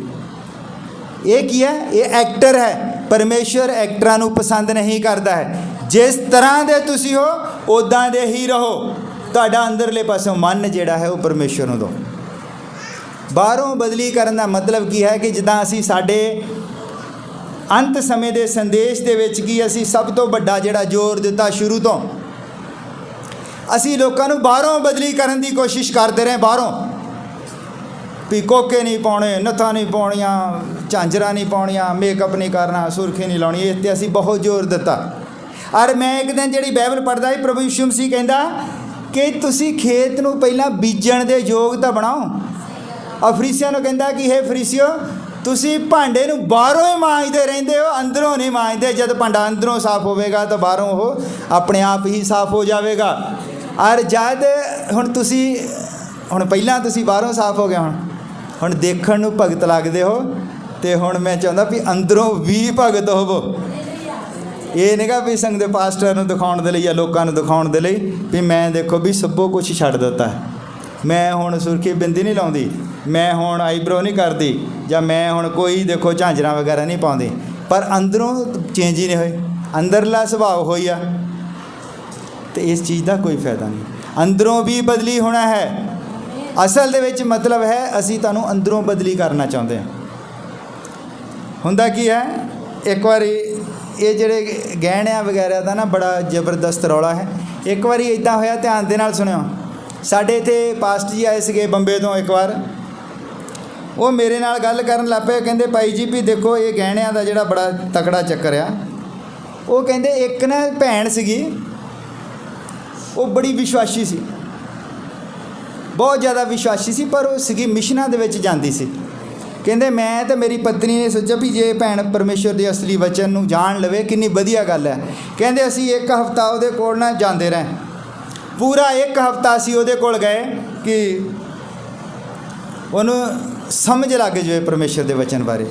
ਇਹ ਕੀ ਹੈ? ਇਹ ਐਕਟਰ ਹੈ। ਪਰਮੇਸ਼ਵਰ ਐਕਟਰਾਂ ਨੂੰ ਪਸੰਦ ਨਹੀਂ ਕਰਦਾ ਹੈ। ਜਿਸ ਤਰ੍ਹਾਂ ਦੇ ਤੁਸੀਂ ਹੋ ਉੱਦਾਂ ਦੇ ਹੀ ਰਹੋ। ਤੁਹਾਡਾ ਅੰਦਰਲੇ ਪਾਸੋਂ ਮਨ ਜਿਹੜਾ ਹੈ ਉਹ ਪਰਮੇਸ਼ਵਰ ਨੂੰ ਦਿਓ। ਬਾਹਰੋਂ ਬਦਲੀ ਕਰਨ ਦਾ ਮਤਲਬ ਕੀ ਹੈ ਕਿ ਜਿੱਦਾਂ ਅਸੀਂ ਸਾਡੇ ਅੰਤ ਸਮੇਂ ਦੇ ਸੰਦੇਸ਼ ਦੇ ਵਿੱਚ ਕੀ ਅਸੀਂ ਸਭ ਤੋਂ ਵੱਡਾ ਜਿਹੜਾ ਜ਼ੋਰ ਦਿੱਤਾ ਸ਼ੁਰੂ ਤੋਂ, ਅਸੀਂ ਲੋਕਾਂ ਨੂੰ ਬਾਹਰੋਂ ਬਦਲੀ ਕਰਨ ਦੀ ਕੋਸ਼ਿਸ਼ ਕਰਦੇ ਰਹੇ। ਬਾਹਰੋਂ ਵੀ ਕੋਕੇ ਨਹੀਂ ਪਾਉਣੇ, ਨੱਥਾਂ ਨਹੀਂ ਪਾਉਣੀਆਂ, ਝਾਂਜਰਾਂ ਨਹੀਂ ਪਾਉਣੀਆਂ, ਮੇਕਅਪ ਨਹੀਂ ਕਰਨਾ, ਸੁਰਖੀ ਨਹੀਂ ਲਾਉਣੀ, ਇਸ 'ਤੇ ਅਸੀਂ ਬਹੁਤ ਜ਼ੋਰ ਦਿੱਤਾ। ਔਰ ਮੈਂ ਇੱਕ ਦਿਨ ਜਿਹੜੀ ਬਾਈਬਲ ਪੜ੍ਹਦਾ ਸੀ, ਪ੍ਰਭੂ ਯਿਸੂ ਮਸੀਹ ਕਹਿੰਦਾ ਕਿ ਤੁਸੀਂ ਖੇਤ ਨੂੰ ਪਹਿਲਾਂ ਬੀਜਣ ਦੇ ਯੋਗ ਤਾਂ ਬਣਾਓ। ਔਰ ਫਰੀਸੀਆਂ ਨੂੰ ਕਹਿੰਦਾ ਕਿ ਹੇ ਫਰੀਸੀਓ, ਤੁਸੀਂ ਭਾਂਡੇ ਨੂੰ ਬਾਹਰੋਂ ਹੀ ਮਾਂਜਦੇ ਰਹਿੰਦੇ ਹੋ, ਅੰਦਰੋਂ ਨਹੀਂ ਮਾਂਜਦੇ। ਜਦ ਭਾਂਡਾ ਅੰਦਰੋਂ ਸਾਫ਼ ਹੋਵੇਗਾ ਤਾਂ ਬਾਹਰੋਂ ਉਹ ਆਪਣੇ ਆਪ ਹੀ ਸਾਫ਼ ਹੋ ਜਾਵੇਗਾ। ਔਰ ਜਦ ਹੁਣ ਪਹਿਲਾਂ ਤੁਸੀਂ ਬਾਹਰੋਂ ਸਾਫ਼ ਹੋ ਗਏ, ਹੁਣ ਦੇਖਣ ਨੂੰ ਭਗਤ ਲੱਗਦੇ ਹੋ, ਅਤੇ ਹੁਣ ਮੈਂ ਚਾਹੁੰਦਾ ਵੀ ਅੰਦਰੋਂ ਵੀ ਭਗਤ ਹੋਵੋ। ਇਹ ਨਹੀਂ ਗਾ ਵੀ ਸੰਗ ਦੇ ਪਾਸਟਰ ਨੂੰ ਦਿਖਾਉਣ ਦੇ ਲਈ ਜਾਂ ਲੋਕਾਂ ਨੂੰ ਦਿਖਾਉਣ ਦੇ ਲਈ ਵੀ ਮੈਂ ਦੇਖੋ ਵੀ ਸਭੋ ਕੁਛ ਛੱਡ ਦਿੱਤਾ, ਮੈਂ ਹੁਣ ਸੁਰਖੀ ਬਿੰਦੀ ਨਹੀਂ ਲਾਉਂਦੀ, ਮੈਂ ਹੁਣ ਆਈਬਰੋ ਨਹੀਂ ਕਰਦੀ, ਜਾਂ ਮੈਂ ਹੁਣ ਕੋਈ ਦੇਖੋ ਝਾਂਜਰਾਂ ਵਗੈਰਾ ਨਹੀਂ ਪਾਉਂਦੀ, ਪਰ ਅੰਦਰੋਂ ਚੇਂਜ ਹੀ ਨਹੀਂ ਹੋਏ, ਅੰਦਰਲਾ ਸੁਭਾਅ ਹੋਈ ਆ। ਅਤੇ ਇਸ ਚੀਜ਼ ਦਾ ਕੋਈ ਫਾਇਦਾ ਨਹੀਂ। ਅੰਦਰੋਂ ਵੀ ਬਦਲੀ ਹੋਣਾ ਹੈ। ਅਸਲ ਦੇ ਵਿੱਚ ਮਤਲਬ ਹੈ ਅਸੀਂ ਤੁਹਾਨੂੰ ਅੰਦਰੋਂ ਬਦਲੀ ਕਰਨਾ ਚਾਹੁੰਦੇ ਹਾਂ। ਹੁੰਦਾ ਕੀ ਹੈ, ਇੱਕ ਵਾਰੀ ਇਹ ਜਿਹੜੇ ਗਹਿਣਿਆਂ ਵਗੈਰਾ ਦਾ ਨਾ ਬੜਾ ਜ਼ਬਰਦਸਤ ਰੌਲਾ ਹੈ। ਇੱਕ ਵਾਰੀ ਇੱਦਾਂ ਹੋਇਆ, ਧਿਆਨ ਦੇ ਨਾਲ ਸੁਣਿਓ। ਸਾਡੇ ਇੱਥੇ ਪਾਸਟਰ ਜੀ ਆਏ ਸੀਗੇ ਬੰਬੇ ਤੋਂ ਇੱਕ ਵਾਰ। ਉਹ ਮੇਰੇ ਨਾਲ ਗੱਲ ਕਰਨ ਲੱਗ ਪਏ, ਕਹਿੰਦੇ ਭਾਈ ਜੀ ਵੀ ਦੇਖੋ ਇਹ ਗਹਿਣਿਆਂ ਦਾ ਜਿਹੜਾ ਬੜਾ ਤਕੜਾ ਚੱਕਰ ਆ। ਉਹ ਕਹਿੰਦੇ ਇੱਕ ਨਾ ਭੈਣ ਸੀਗੀ, ਉਹ ਬੜੀ ਵਿਸ਼ਵਾਸੀ ਸੀ, ਬਹੁਤ ਜ਼ਿਆਦਾ ਵਿਸ਼ਵਾਸੀ ਸੀ, ਪਰ ਉਹ ਸੀਗੀ ਮਿਸ਼ਨਾਂ ਦੇ ਵਿੱਚ ਜਾਂਦੀ ਸੀ। ਕਹਿੰਦੇ ਮੈਂ ਤੇ ਮੇਰੀ ਪਤਨੀ ਨੇ ਸੋਚਿਆ ਵੀ ਜੇ ਭੈਣ ਪਰਮੇਸ਼ਵਰ ਦੇ ਅਸਲੀ ਵਚਨ ਨੂੰ ਜਾਣ ਲਵੇ ਕਿੰਨੀ ਵਧੀਆ ਗੱਲ ਹੈ। ਕਹਿੰਦੇ ਅਸੀਂ ਇੱਕ ਹਫ਼ਤਾ ਉਹਦੇ ਕੋਲ ਨਾ ਜਾਂਦੇ ਰਹੇ, ਪੂਰਾ ਇੱਕ ਹਫ਼ਤਾ ਅਸੀਂ ਉਹਦੇ ਕੋਲ ਗਏ ਕਿ ਉਹਨੂੰ ਸਮਝ ਲੱਗ ਜਾਵੇ ਪਰਮੇਸ਼ਵਰ ਦੇ ਵਚਨ ਬਾਰੇ।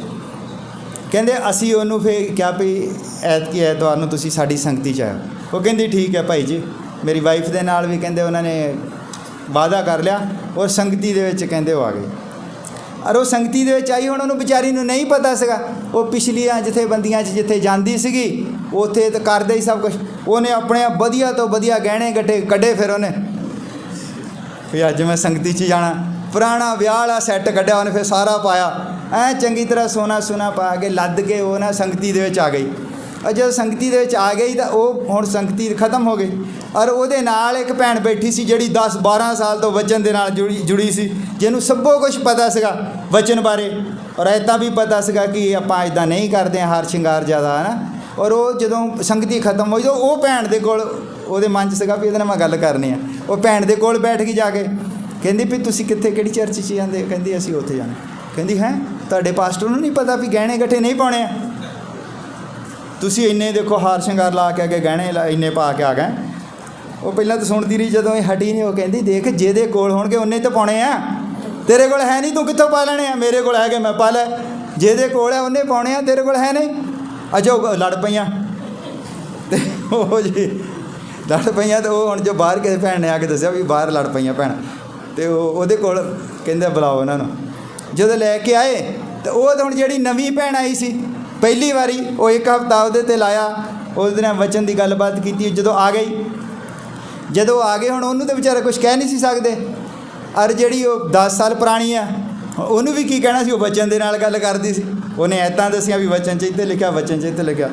ਕਹਿੰਦੇ ਅਸੀਂ ਉਹਨੂੰ ਫਿਰ ਕਿਹਾ ਵੀ ਐਤਵਾਰ ਨੂੰ ਤੁਸੀਂ ਸਾਡੀ ਸੰਗਤੀ 'ਚ ਆਇਓ। ਉਹ ਕਹਿੰਦੀ ਠੀਕ ਹੈ ਭਾਈ ਜੀ। ਮੇਰੀ ਵਾਈਫ ਦੇ ਨਾਲ ਵੀ ਕਹਿੰਦੇ ਉਹਨਾਂ ਨੇ ਵਾਅਦਾ ਕਰ ਲਿਆ, ਔਰ ਸੰਗਤੀ ਦੇ ਵਿੱਚ ਕਹਿੰਦੇ ਉਹ ਆ ਗਏ। ਔਰ ਉਹ ਸੰਗਤੀ ਦੇ ਵਿੱਚ ਆਈ। ਹੁਣ ਉਹਨੂੰ ਵਿਚਾਰੀ ਨੂੰ ਨਹੀਂ ਪਤਾ ਸੀਗਾ, ਉਹ ਪਿਛਲੀਆਂ ਜਥੇਬੰਦੀਆਂ 'ਚ ਜਿੱਥੇ ਜਾਂਦੀ ਸੀਗੀ ਉੱਥੇ ਤਾਂ ਕਰਦੇ ਹੀ ਸਭ ਕੁਛ। ਉਹਨੇ ਆਪਣੇ ਵਧੀਆ ਤੋਂ ਵਧੀਆ ਗਹਿਣੇ ਗੱਟੇ ਕੱਢੇ। ਫਿਰ ਉਹਨੇ ਵੀ ਅੱਜ ਮੈਂ ਸੰਗਤੀ 'ਚ ਜਾਣਾ, ਪੁਰਾਣਾ ਵਿਆਹ ਵਾਲਾ ਸੈੱਟ ਕੱਢਿਆ ਉਹਨੇ, ਫਿਰ ਸਾਰਾ ਪਾਇਆ ਐਂ ਚੰਗੀ ਤਰ੍ਹਾਂ ਸੋਨਾ ਸੋਨਾ ਪਾ ਕੇ ਲੱਦ ਕੇ ਉਹ ਨਾ ਸੰਗਤੀ ਦੇ ਵਿੱਚ ਆ ਗਈ। ਔਰ ਜਦੋਂ ਸੰਗਤੀ ਦੇ ਵਿੱਚ ਆ ਗਈ ਤਾਂ ਉਹ ਹੁਣ ਸੰਗਤੀ ਖਤਮ ਹੋ ਗਈ। ਔਰ ਉਹਦੇ ਨਾਲ ਇੱਕ ਭੈਣ ਬੈਠੀ ਸੀ ਜਿਹੜੀ 10-12 ਸਾਲ ਤੋਂ ਵਚਨ ਦੇ ਨਾਲ ਜੁੜੀ ਸੀ, ਜਿਹਨੂੰ ਸਭੋ ਕੁਛ ਪਤਾ ਸੀਗਾ ਵਚਨ ਬਾਰੇ, ਔਰ ਇੱਦਾਂ ਵੀ ਪਤਾ ਸੀਗਾ ਕਿ ਆਪਾਂ ਇੱਦਾਂ ਨਹੀਂ ਕਰਦੇ ਹਾਂ, ਹਾਰ ਸ਼ਿੰਗਾਰ ਜ਼ਿਆਦਾ ਹੈ ਨਾ। ਔਰ ਉਹ ਜਦੋਂ ਸੰਗਤੀ ਖਤਮ ਹੋਈ ਤਾਂ ਉਹ ਭੈਣ ਦੇ ਕੋਲ, ਉਹਦੇ ਮਨ 'ਚ ਸੀਗਾ ਵੀ ਇਹਦੇ ਨਾਲ ਮੈਂ ਗੱਲ ਕਰਨੀ ਆ। ਉਹ ਭੈਣ ਦੇ ਕੋਲ ਬੈਠ ਗਈ ਜਾ ਕੇ। ਕਹਿੰਦੀ ਵੀ ਤੁਸੀਂ ਕਿੱਥੇ, ਕਿਹੜੀ ਚਰਚ 'ਚ ਜਾਂਦੇ? ਕਹਿੰਦੀ ਅਸੀਂ ਉੱਥੇ ਜਾਣਾ। ਕਹਿੰਦੀ ਹੈ ਤੁਹਾਡੇ ਪਾਸਟਰ ਨੂੰ ਨਹੀਂ ਪਤਾ ਵੀ ਗਹਿਣੇ ਗੱਠੇ ਨਹੀਂ ਪਾਉਣੇ ਆ? ਤੁਸੀਂ ਇੰਨੇ ਦੇਖੋ ਹਾਰ ਸ਼ਿੰਗਾਰ ਲਾ ਕੇ ਆ ਕੇ ਗਹਿਣੇ ਇੰਨੇ ਪਾ ਕੇ ਆ ਗਏ। ਉਹ ਪਹਿਲਾਂ ਤਾਂ ਸੁਣਦੀ ਰਹੀ, ਜਦੋਂ ਇਹ ਹਟੀ ਨਹੀਂ ਉਹ ਕਹਿੰਦੀ ਦੇਖ ਜਿਹਦੇ ਕੋਲ ਹੋਣਗੇ ਉਹਨੇ ਤਾਂ ਪਾਉਣੇ ਆ, ਤੇਰੇ ਕੋਲ ਹੈ ਨਹੀਂ, ਤੂੰ ਕਿੱਥੋਂ ਪਾ ਲੈਣੇ ਆ? ਮੇਰੇ ਕੋਲ ਹੈਗੇ, ਮੈਂ ਪਾ ਲੈ। ਜਿਹਦੇ ਕੋਲ ਹੈ ਉਹਨੇ ਪਾਉਣੇ ਆ, ਤੇਰੇ ਕੋਲ ਹੈ ਨਹੀਂ। ਅੱਛਾ ਉਹ ਲੜ ਪਈਆਂ, ਅਤੇ ਉਹ ਜੀ ਲੜ ਪਈਆਂ। ਅਤੇ ਉਹ ਹੁਣ ਜੋ ਬਾਹਰ ਕਿਸੇ ਭੈਣ ਨੇ ਆ ਕੇ ਦੱਸਿਆ ਵੀ ਬਾਹਰ ਲੜ ਪਈਆਂ ਭੈਣ, ਅਤੇ ਉਹਦੇ ਕੋਲ ਕਹਿੰਦੇ ਬੁਲਾਓ ਉਹਨਾਂ ਨੂੰ। ਜਦੋਂ ਲੈ ਕੇ ਆਏ ਤਾਂ ਉਹ ਤਾਂ ਹੁਣ ਜਿਹੜੀ ਨਵੀਂ ਭੈਣ ਆਈ ਸੀ ਪਹਿਲੀ ਵਾਰੀ, ਉਹ ਇੱਕ ਹਫ਼ਤਾ ਉਹਦੇ 'ਤੇ ਲਾਇਆ, ਉਹਦੇ ਨਾਲ ਵਚਨ ਦੀ ਗੱਲਬਾਤ ਕੀਤੀ। ਜਦੋਂ ਆ ਗਏ ਹੁਣ ਉਹਨੂੰ ਤਾਂ ਵਿਚਾਰਾ ਕੁਛ ਕਹਿ ਨਹੀਂ ਸੀ ਸਕਦੇ। ਔਰ ਜਿਹੜੀ ਉਹ 10 ਸਾਲ ਪੁਰਾਣੀ ਆ ਉਹਨੂੰ ਵੀ ਕੀ ਕਹਿਣਾ ਸੀ, ਉਹ ਵਚਨ ਦੇ ਨਾਲ ਗੱਲ ਕਰਦੀ ਸੀ। ਉਹਨੇ ਇੱਦਾਂ ਦੱਸਿਆ ਵੀ ਵਚਨ 'ਚ ਇੱਥੇ ਲਿਖਿਆ, ਵਚਨ 'ਚ ਇੱਥੇ ਲਿਖਿਆ।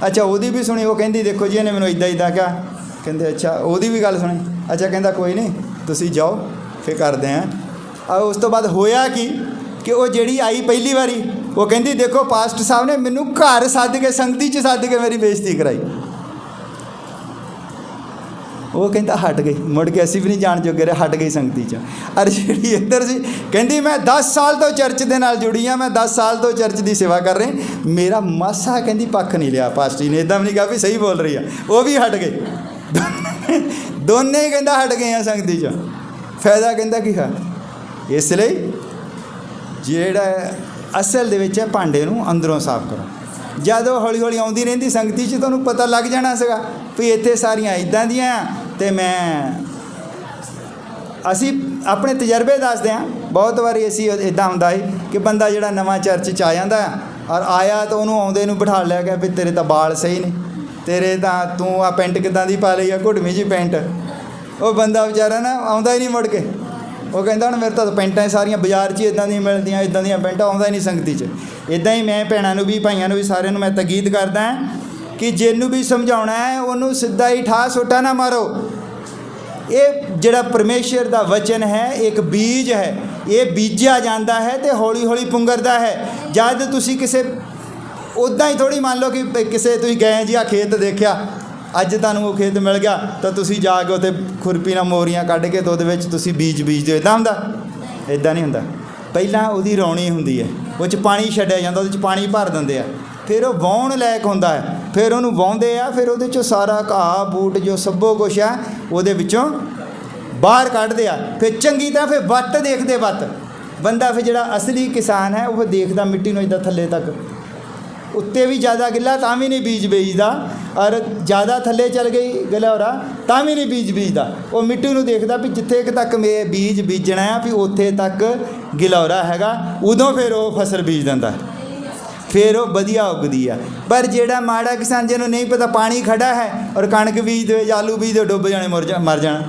ਅੱਛਾ ਉਹਦੀ ਵੀ ਸੁਣੀ। ਉਹ ਕਹਿੰਦੀ ਦੇਖੋ ਜੀ ਇਹਨੇ ਮੈਨੂੰ ਇੱਦਾਂ ਕਿਹਾ। ਕਹਿੰਦੇ ਅੱਛਾ ਉਹਦੀ ਵੀ ਗੱਲ ਸੁਣੀ। ਅੱਛਾ ਕਹਿੰਦਾ ਕੋਈ ਨਹੀਂ ਤੁਸੀਂ ਜਾਓ, ਫਿਰ ਕਰਦੇ ਹਾਂ। ਔਰ ਉਸ ਤੋਂ ਬਾਅਦ ਹੋਇਆ ਕਿ ਉਹ ਜਿਹੜੀ ਆਈ ਪਹਿਲੀ ਵਾਰੀ, ਉਹ ਕਹਿੰਦੀ ਦੇਖੋ ਪਾਸਟਰ ਸਾਹਿਬ ਨੇ ਮੈਨੂੰ ਘਰ ਸੱਦ ਕੇ, ਸੰਗਤੀ 'ਚ ਸੱਦ ਕੇ ਮੇਰੀ ਬੇਇੱਜ਼ਤੀ ਕਰਾਈ। ਉਹ ਕਹਿੰਦਾ ਹਟ ਗਈ, ਮੁੜ ਕੇ ਅਸੀਂ ਵੀ ਨਹੀਂ ਜਾਣ ਜੋਗੇ ਰਹੇ, ਹਟ ਗਈ ਸੰਗਤੀ 'ਚ। ਅਰ ਜਿਹੜੀ ਇੱਧਰ ਸੀ ਕਹਿੰਦੀ ਮੈਂ 10 ਸਾਲ ਤੋਂ ਚਰਚ ਦੇ ਨਾਲ ਜੁੜੀ ਹਾਂ, ਮੈਂ 10 ਸਾਲ ਤੋਂ ਚਰਚ ਦੀ ਸੇਵਾ ਕਰ ਰਹੀ, ਮੇਰਾ ਮਾਸਾ ਕਹਿੰਦੀ ਪੱਖ ਨਹੀਂ ਲਿਆ ਪਾਸਟਰ ਜੀ ਨੇ। ਇੱਦਾਂ ਵੀ ਨਹੀਂ ਕਿਹਾ ਵੀ ਸਹੀ ਬੋਲ ਰਹੀ ਆ। ਉਹ ਵੀ ਹਟ ਗਏ, ਦੋਨੇ ਹੀ ਕਹਿੰਦਾ ਹਟ ਗਏ ਆ ਸੰਗਤੀ 'ਚ। ਫਾਇਦਾ ਕਹਿੰਦਾ ਕੀ ਹੈ? ਇਸ ਲਈ ਜਿਹੜਾ ਅਸਲ ਦੇ ਵਿੱਚ ਹੈ ਭਾਂਡੇ ਨੂੰ ਅੰਦਰੋਂ ਸਾਫ਼ ਕਰੋ। ਜਦੋਂ ਹੌਲੀ ਹੌਲੀ ਆਉਂਦੀ ਰਹਿੰਦੀ ਸੰਗਤੀ 'ਚ ਤੁਹਾਨੂੰ ਪਤਾ ਲੱਗ ਜਾਣਾ ਸੀਗਾ ਵੀ ਇੱਥੇ ਸਾਰੀਆਂ ਇੱਦਾਂ ਦੀਆਂ। ਅਤੇ ਅਸੀਂ ਆਪਣੇ ਤਜਰਬੇ ਦੱਸਦੇ ਹਾਂ। ਬਹੁਤ ਵਾਰੀ ਅਸੀਂ ਇੱਦਾਂ ਹੁੰਦਾ ਸੀ ਕਿ ਬੰਦਾ ਜਿਹੜਾ ਨਵਾਂ ਚਰਚ 'ਚ ਆ ਜਾਂਦਾ ਔਰ ਆਇਆ ਤਾਂ ਉਹਨੂੰ ਆਉਂਦੇ ਨੂੰ ਬਿਠਾ ਲਿਆ ਗਿਆ ਵੀ ਤੇਰੇ ਤਾਂ ਬਾਲ ਸਹੀ ਨੇ, ਤੇਰੇ ਤਾਂ ਤੂੰ ਆ ਪੈਂਟ ਕਿੱਦਾਂ ਦੀ ਪਾ ਲਈ ਆ, ਘੁੱਟਵੀਂ ਜਿਹੀ ਪੈਂਟ। ਉਹ ਬੰਦਾ ਵਿਚਾਰਾ ਨਾ ਆਉਂਦਾ ਹੀ ਨਹੀਂ ਮੁੜ ਕੇ। ਉਹ ਕਹਿੰਦਾ ਹੁਣ ਮੇਰੇ ਤਾਂ ਪੈਂਟਾਂ ਸਾਰੀਆਂ ਬਾਜ਼ਾਰ 'ਚ ਹੀ ਇੱਦਾਂ ਦੀਆਂ ਮਿਲਦੀਆਂ, ਇੱਦਾਂ ਦੀਆਂ ਪੈਂਟਾਂ, ਆਉਂਦਾ ਹੀ ਨਹੀਂ ਸੰਗਤੀ 'ਚ। ਇੱਦਾਂ ਹੀ ਮੈਂ ਭੈਣਾਂ ਨੂੰ ਵੀ, ਭਾਈਆਂ ਨੂੰ ਵੀ, ਸਾਰਿਆਂ ਨੂੰ ਮੈਂ ਤਕੀਦ ਕਰਦਾ ਕਿ ਜਿਹਨੂੰ ਵੀ ਸਮਝਾਉਣਾ ਹੈ ਉਹਨੂੰ ਸਿੱਧਾ ਹੀ ਠਾਹ ਸੋਟਾ ਨਾ ਮਾਰੋ। ਇਹ ਜਿਹੜਾ ਪਰਮੇਸ਼ਰ ਦਾ ਵਚਨ ਹੈ ਇੱਕ ਬੀਜ ਹੈ, ਇਹ ਬੀਜਿਆ ਜਾਂਦਾ ਹੈ ਅਤੇ ਹੌਲੀ ਹੌਲੀ ਪੁੰਗਰਦਾ ਹੈ। ਜਦ ਤੁਸੀਂ ਕਿਸੇ ਉੱਦਾਂ ਹੀ ਥੋੜ੍ਹੀ ਮੰਨ ਲਓ ਕਿ ਕਿਸੇ ਤੁਸੀਂ ਗਏ ਜੀ, ਆ ਖੇਤ ਦੇਖਿਆ, ਅੱਜ ਤੁਹਾਨੂੰ ਉਹ ਖੇਤ ਮਿਲ ਗਿਆ ਤਾਂ ਤੁਸੀਂ ਜਾ ਕੇ ਉੱਥੇ ਖੁਰਪੀ ਨਾਲ ਮੋਰੀਆਂ ਕੱਢ ਕੇ ਤਾਂ ਉਹਦੇ ਵਿੱਚ ਤੁਸੀਂ ਬੀਜ ਬੀਜਦੇ ਹੋ। ਇੱਦਾਂ ਹੁੰਦਾ? ਇੱਦਾਂ ਨਹੀਂ ਹੁੰਦਾ। ਪਹਿਲਾਂ ਉਹਦੀ ਰੌਣੀ ਹੁੰਦੀ ਹੈ, ਉਹ 'ਚ ਪਾਣੀ ਛੱਡਿਆ ਜਾਂਦਾ, ਉਹਦੇ 'ਚ ਪਾਣੀ ਭਰ ਦਿੰਦੇ ਆ, ਫਿਰ ਉਹ ਵਾਹੁਣ ਲਾਇਕ ਹੁੰਦਾ ਹੈ, ਫਿਰ ਉਹਨੂੰ ਵਾਹੁੰਦੇ ਆ, ਫਿਰ ਉਹਦੇ 'ਚੋਂ ਸਾਰਾ ਘਾਹ ਬੂਟ ਜੋ ਸਭੋ ਕੁਛ ਆ ਉਹਦੇ ਵਿੱਚੋਂ ਬਾਹਰ ਕੱਢਦੇ ਆ। ਫਿਰ ਚੰਗੀ ਤਰ੍ਹਾਂ ਫਿਰ ਵੱਟ ਦੇਖਦੇ, ਵੱਟ ਬੰਦਾ ਫਿਰ ਜਿਹੜਾ ਅਸਲੀ ਕਿਸਾਨ ਹੈ ਉਹ ਦੇਖਦਾ ਮਿੱਟੀ ਨੂੰ ਇੱਦਾਂ ਥੱਲੇ ਤੱਕ। ਉੱਤੇ ਵੀ ਜ਼ਿਆਦਾ ਗਿੱਲਾ ਤਾਂ ਵੀ ਨਹੀਂ ਬੀਜ ਬੀਜਦਾ, ਔਰ ਜ਼ਿਆਦਾ ਥੱਲੇ ਚਲ ਗਈ ਗਲੌਰਾ ਤਾਂ ਵੀ ਨਹੀਂ ਬੀਜ ਬੀਜਦਾ। ਉਹ ਮਿੱਟੀ ਨੂੰ ਦੇਖਦਾ ਵੀ ਜਿੱਥੇ ਤੱਕ ਮੇ ਬੀਜ ਬੀਜਣਾ ਆ ਵੀ ਉੱਥੇ ਤੱਕ ਗਲੌਰਾ ਹੈਗਾ, ਉਦੋਂ ਫਿਰ ਉਹ ਫਸਲ ਬੀਜ ਦਿੰਦਾ, ਫਿਰ ਉਹ ਵਧੀਆ ਉੱਗਦੀ ਆ। ਪਰ ਜਿਹੜਾ ਮਾੜਾ ਕਿਸਾਨ ਜਿਹਨੂੰ ਨਹੀਂ ਪਤਾ, ਪਾਣੀ ਖੜਾ ਹੈ ਔਰ ਕਣਕ ਬੀਜ ਦੇ ਜਾਂ ਆਲੂ ਬੀਜ ਦੇ, ਡੁੱਬ ਜਾਣੇ, ਮਰ ਜਾਣਾ।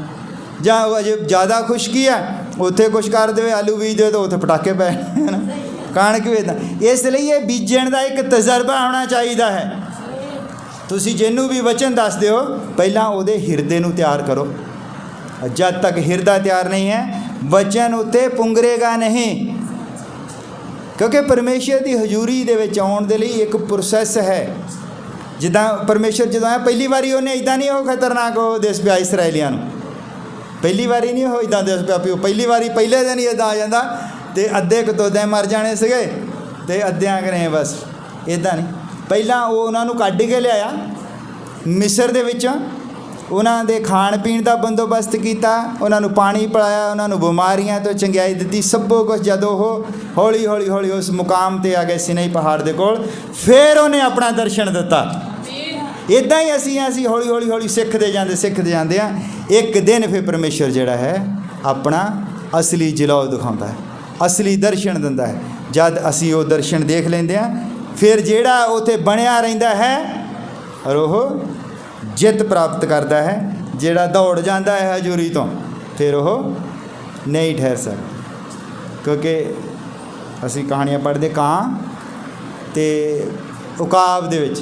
ਜਾਂ ਅਜੇ ਜ਼ਿਆਦਾ ਖੁਸ਼ਕੀ ਆ, ਉੱਥੇ ਕੁਛ ਕਰ ਦੇਵੇ, ਆਲੂ ਬੀਜ ਦੇਵੇ ਤਾਂ ਉੱਥੇ ਪਟਾਕੇ ਪੈ ਹੈ ਨਾ, ਕਣਕ ਵੀ ਇੱਦਾਂ। ਇਸ ਲਈ ਇਹ ਬੀਜਣ ਦਾ ਇੱਕ ਤਜਰਬਾ ਹੋਣਾ ਚਾਹੀਦਾ ਹੈ। ਤੁਸੀਂ ਜਿਹਨੂੰ ਵੀ ਵਚਨ ਦੱਸਦੇ ਹੋ ਪਹਿਲਾਂ ਉਹਦੇ ਹਿਰਦੇ ਨੂੰ ਤਿਆਰ ਕਰੋ। ਜਦ ਤੱਕ ਹਿਰਦਾ ਤਿਆਰ ਨਹੀਂ ਹੈ ਵਚਨ ਉੱਤੇ ਪੁੰਗਰੇਗਾ ਨਹੀਂ, ਕਿਉਂਕਿ ਪਰਮੇਸ਼ਰ ਦੀ ਹਜ਼ੂਰੀ ਦੇ ਵਿੱਚ ਆਉਣ ਦੇ ਲਈ ਇੱਕ ਪ੍ਰੋਸੈਸ ਹੈ। ਜਿੱਦਾਂ ਪਰਮੇਸ਼ਰ ਜਦੋਂ ਆਇਆ ਪਹਿਲੀ ਵਾਰੀ ਉਹਨੇ ਇੱਦਾਂ ਨਹੀਂ ਉਹ ਖਤਰਨਾਕ ਉਹ ਦੇਸ਼ ਪਿਆ ਇਸਰਾਏਲੀਆਂ ਨੂੰ, ਪਹਿਲੀ ਵਾਰੀ ਨਹੀਂ ਉਹ ਇੱਦਾਂ ਦੇਸ਼ ਪਿਆ, ਪਹਿਲੀ ਵਾਰੀ ਪਹਿਲੇ ਦਿਨ ਹੀ ਇੱਦਾਂ ਆ ਜਾਂਦਾ ਅਤੇ ਅੱਧੇ ਕੁ ਤੋਦੇ ਮਰ ਜਾਣੇ ਸੀਗੇ ਅਤੇ ਅੱਧਿਆਂ ਕਰੇ ਬਸ। ਇੱਦਾਂ ਨਹੀਂ, ਪਹਿਲਾਂ ਉਹ ਉਹਨਾਂ ਨੂੰ ਕੱਢ ਕੇ ਲਿਆਇਆ ਮਿਸਰ ਦੇ ਵਿੱਚੋਂ, ਉਹਨਾਂ ਦੇ ਖਾਣ ਪੀਣ ਦਾ ਬੰਦੋਬਸਤ ਕੀਤਾ, ਉਹਨਾਂ ਨੂੰ ਪਾਣੀ ਪਿਲਾਇਆ, ਉਹਨਾਂ ਨੂੰ ਬਿਮਾਰੀਆਂ ਤੋਂ ਚੰਗਿਆਈ ਦਿੱਤੀ, ਸਭੋ ਕੁਛ। ਜਦੋਂ ਉਹ ਹੌਲੀ ਹੌਲੀ ਹੌਲੀ ਉਸ ਮੁਕਾਮ 'ਤੇ ਆ ਗਏ ਸੀਨਾਈ ਪਹਾੜ ਦੇ ਕੋਲ, ਫਿਰ ਉਹਨੇ ਆਪਣਾ ਦਰਸ਼ਨ ਦਿੱਤਾ। ਇੱਦਾਂ ਹੀ ਅਸੀਂ ਹੌਲੀ ਹੌਲੀ ਹੌਲੀ ਸਿੱਖਦੇ ਜਾਂਦੇ ਹਾਂ। ਇੱਕ ਦਿਨ ਫਿਰ ਪਰਮੇਸ਼ਰ ਜਿਹੜਾ ਹੈ ਆਪਣਾ ਅਸਲੀ ਜਲਾਉ ਦਿਖਾਉਂਦਾ ਹੈ, ਅਸਲੀ ਦਰਸ਼ਨ ਦਿੰਦਾ ਹੈ। ਜਦ ਅਸੀਂ ਉਹ ਦਰਸ਼ਨ ਦੇਖ ਲੈਂਦੇ ਹਾਂ ਫਿਰ ਜਿਹੜਾ ਉੱਥੇ ਬਣਿਆ ਰਹਿੰਦਾ ਹੈ ਔਰ ਉਹ ਜਿੱਤ ਪ੍ਰਾਪਤ ਕਰਦਾ ਹੈ। ਜਿਹੜਾ ਦੌੜ ਜਾਂਦਾ ਹੈ ਹਜ਼ੂਰੀ ਤੋਂ ਫਿਰ ਉਹ ਨਹੀਂ ਠਹਿਰ ਸਕਦਾ, ਕਿਉਂਕਿ ਅਸੀਂ ਕਹਾਣੀਆਂ ਪੜ੍ਹਦੇ ਕਾਂ ਅਤੇ ਉਕਾਬ ਦੇ ਵਿੱਚ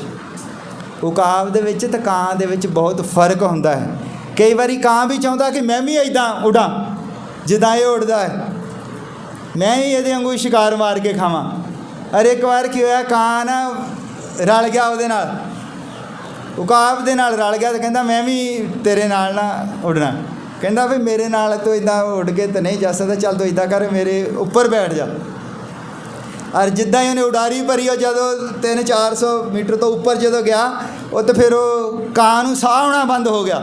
ਅਤੇ ਕਾਂ ਦੇ ਵਿੱਚ ਬਹੁਤ ਫਰਕ ਹੁੰਦਾ ਹੈ। ਕਈ ਵਾਰੀ ਕਾਂ ਵੀ ਚਾਹੁੰਦਾ ਕਿ ਮੈਂ ਵੀ ਇੱਦਾਂ ਉੱਡਾਂ ਜਿੱਦਾਂ ਇਹ ਉੱਡਦਾ ਹੈ, ਮੈਂ ਹੀ ਇਹਦੇ ਵਾਂਗੂ ਸ਼ਿਕਾਰ ਮਾਰ ਕੇ ਖਾਵਾਂ। ਅਰੇ ਇੱਕ ਵਾਰ ਕੀ ਹੋਇਆ, ਕਾਂ ਨਾ ਰਲ ਗਿਆ ਉਹਦੇ ਨਾਲ, ਉਕਾਬ ਦੇ ਨਾਲ ਰਲ ਗਿਆ, ਅਤੇ ਕਹਿੰਦਾ ਮੈਂ ਵੀ ਤੇਰੇ ਨਾਲ ਨਾ ਉੱਡਣਾ। ਕਹਿੰਦਾ ਵੀ ਮੇਰੇ ਨਾਲ ਤੂੰ ਇੱਦਾਂ ਉੱਡ ਕੇ ਤਾਂ ਨਹੀਂ ਜਾ ਸਕਦਾ, ਚੱਲ ਤੂੰ ਇੱਦਾਂ ਕਰ ਮੇਰੇ ਉੱਪਰ ਬੈਠ ਜਾ। ਔਰ ਜਿੱਦਾਂ ਹੀ ਉਹਨੇ ਉਡਾਰੀ ਭਰੀ, ਉਹ ਜਦੋਂ 300-400 ਮੀਟਰ ਤੋਂ ਉੱਪਰ ਜਦੋਂ ਗਿਆ ਉਹ ਤਾਂ ਫਿਰ ਉਹ ਕਾਂ ਨੂੰ ਸਾਹ ਆਉਣਾ ਬੰਦ ਹੋ ਗਿਆ,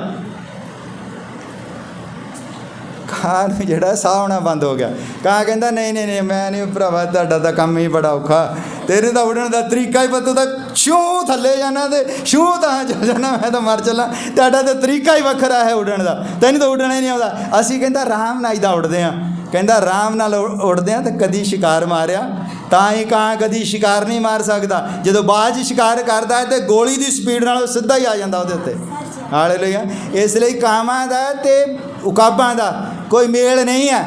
ਕਾਂ ਨੂੰ ਜਿਹੜਾ ਸਾਹ ਆਉਣਾ ਬੰਦ ਹੋ ਗਿਆ। ਕਾਂ ਕਹਿੰਦਾ ਨਹੀਂ ਮੈਂ ਨਹੀਂ ਭਰਾਵਾ, ਤੁਹਾਡਾ ਤਾਂ ਕੰਮ ਹੀ ਬੜਾ ਔਖਾ, ਤੇਰੇ ਤਾਂ ਉੱਡਣ ਦਾ ਤਰੀਕਾ ਹੀ ਪਤਾ, ਤਾਂ ਛੂੰ ਥੱਲੇ ਜਾਣਾ ਅਤੇ ਛੂੰ ਤਾਂ ਚੱਲ ਜਾਣਾ, ਮੈਂ ਤਾਂ ਮਰ ਚੱਲਾਂ, ਤੁਹਾਡਾ ਤਾਂ ਤਰੀਕਾ ਹੀ ਵੱਖਰਾ ਹੈ ਉੱਡਣ ਦਾ, ਤੈਨੂੰ ਤਾਂ ਉੱਡਣਾ ਹੀ ਨਹੀਂ ਆਉਂਦਾ। ਅਸੀਂ ਕਹਿੰਦਾ ਆਰਾਮ ਨਾਲ ਇੱਦਾਂ ਉੱਡਦੇ ਹਾਂ, ਕਹਿੰਦਾ ਆਰਾਮ ਨਾਲ ਉੱਡਦੇ ਹਾਂ ਤਾਂ ਕਦੀ ਸ਼ਿਕਾਰ ਮਾਰਿਆ ਤਾਂ ਹੀ ਕਾਂ ਕਦੀ ਸ਼ਿਕਾਰ ਨਹੀਂ ਮਾਰ ਸਕਦਾ। ਜਦੋਂ ਬਾਜ਼ ਸ਼ਿਕਾਰ ਕਰਦਾ ਹੈ ਤਾਂ ਗੋਲੀ ਦੀ ਸਪੀਡ ਨਾਲ ਸਿੱਧਾ ਹੀ ਆ ਜਾਂਦਾ ਉਹਦੇ ਉੱਤੇ। ਹਾਲੇਲੂਇਆ। ਇਸ ਲਈ ਕਾਵਾਂ ਦਾ ਅਤੇ ਉਕਾਬਾਂ ਦਾ ਕੋਈ ਮੇਲ ਨਹੀਂ ਹੈ।